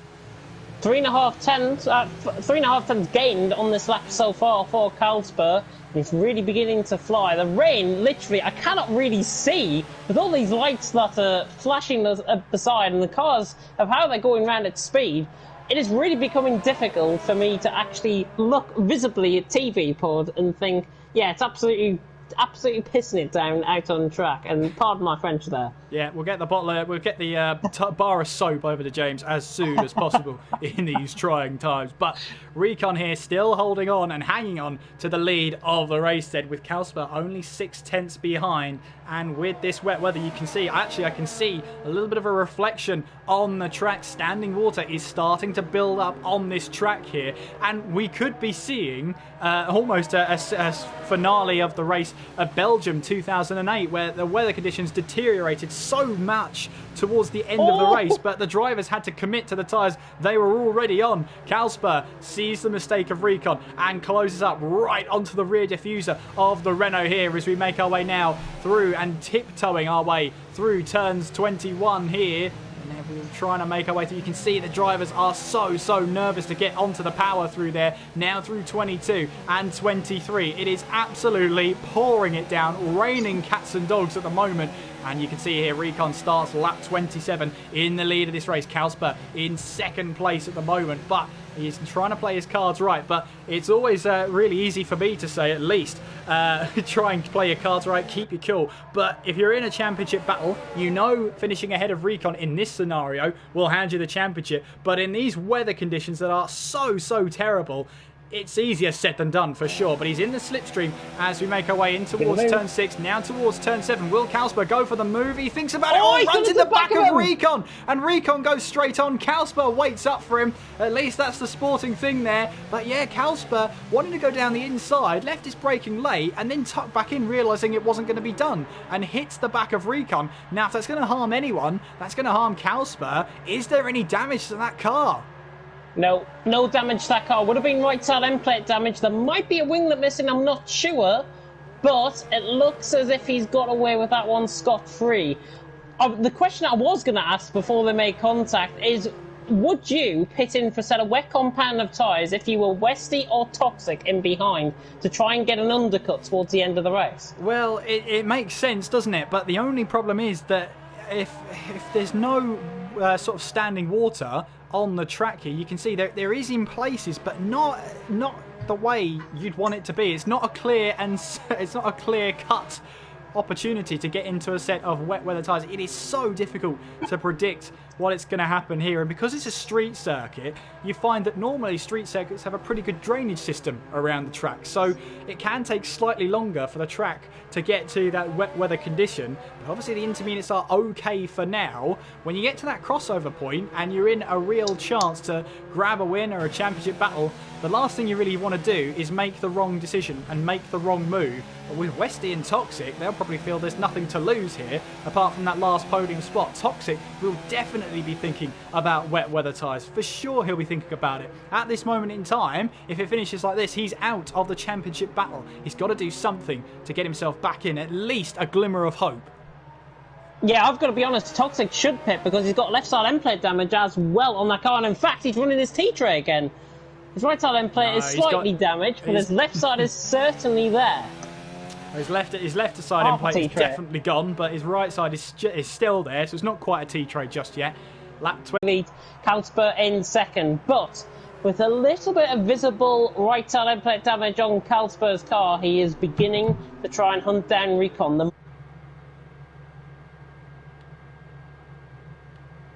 3.5 tenths gained on this lap so far for Carlsberg. It's really beginning to fly. The rain, literally, I cannot really see with all these lights that are flashing beside and the cars of how they're going around at speed. It is really becoming difficult for me to actually look visibly at TV pod and think, yeah, it's absolutely pissing it down out on track, and pardon my French there. Yeah, we'll get the bar of soap over to James as soon as possible in these trying times. But Recon here still holding on and hanging on to the lead of the race then, with Carlsberg only 6 tenths behind. And with this wet weather, you can see, I can see a little bit of a reflection on the track. Standing water is starting to build up on this track here, and we could be seeing almost a finale of the race of Belgium 2008, where the weather conditions deteriorated so much towards the end of the race, but the drivers had to commit to the tyres they were already on. Carlsberg sees the mistake of Recon and closes up right onto the rear diffuser of the Renault here as we make our way now through and tiptoeing our way through turns 21 here. And we're trying to make our way through. You can see the drivers are so nervous to get onto the power through there. Now through 22 and 23. It is absolutely pouring it down, raining cats and dogs at the moment. And you can see here, Recon starts lap 27 in the lead of this race. Carlsberg in second place at the moment, but he's trying to play his cards right. But it's always really easy for me to say, at least, try and play your cards right, keep your cool. But if you're in a championship battle, you know finishing ahead of Recon in this scenario will hand you the championship. But in these weather conditions that are so terrible, it's easier said than done for sure, but he's in the slipstream as we make our way in towards turn 6, now towards turn 7. Will Kalsper go for the move? He thinks about it, runs in the back of Recon, and Recon goes straight on. Kalsper waits up for him. At least that's the sporting thing there. But yeah, Kalsper wanting to go down the inside, left his braking late, and then tucked back in, realising it wasn't going to be done, and hits the back of Recon. Now, if that's going to harm anyone, that's going to harm Kalsper. Is there any damage to that car? No, no damage to that car. Would have been right side end plate damage. There might be a winglet missing, I'm not sure. But it looks as if he's got away with that one scot-free. The question I was going to ask before they made contact is, would you pit in for a set of wet compound of tyres if you were Westy or Toxic in behind to try and get an undercut towards the end of the race? Well, it makes sense, doesn't it? But the only problem is that if there's no sort of standing water on the track here, you can see there is in places, but not the way you'd want it to be. It's not a clear cut opportunity to get into a set of wet weather tyres. It is so difficult to predict what it's going to happen here, and because it's a street circuit, you find that normally street circuits have a pretty good drainage system around the track, so it can take slightly longer for the track to get to that wet weather condition. But obviously the intermediates are okay for now. When you get to that crossover point and you're in a real chance to grab a win or a championship battle, the last thing you really want to do is make the wrong decision and make the wrong move. But with Westy and Toxic, they'll probably feel there's nothing to lose here apart from that last podium spot. Toxic will definitely be thinking about wet weather tyres. For sure he'll be thinking about it. At this moment in time, if it finishes like this, he's out of the championship battle. He's got to do something to get himself back in, at least a glimmer of hope. Yeah, I've got to be honest, Toxic should pit because he's got left side end plate damage as well on that car, and in fact he's running his T-tray again. His right side end plate is slightly damaged, but his left side is certainly there. His left side end plate is definitely gone, but his right side is still there, so it's not quite a T-tray just yet. Lap 20. Kalsper in second, but with a little bit of visible right side end plate damage on Kalsper's car, he is beginning to try and hunt down Recon.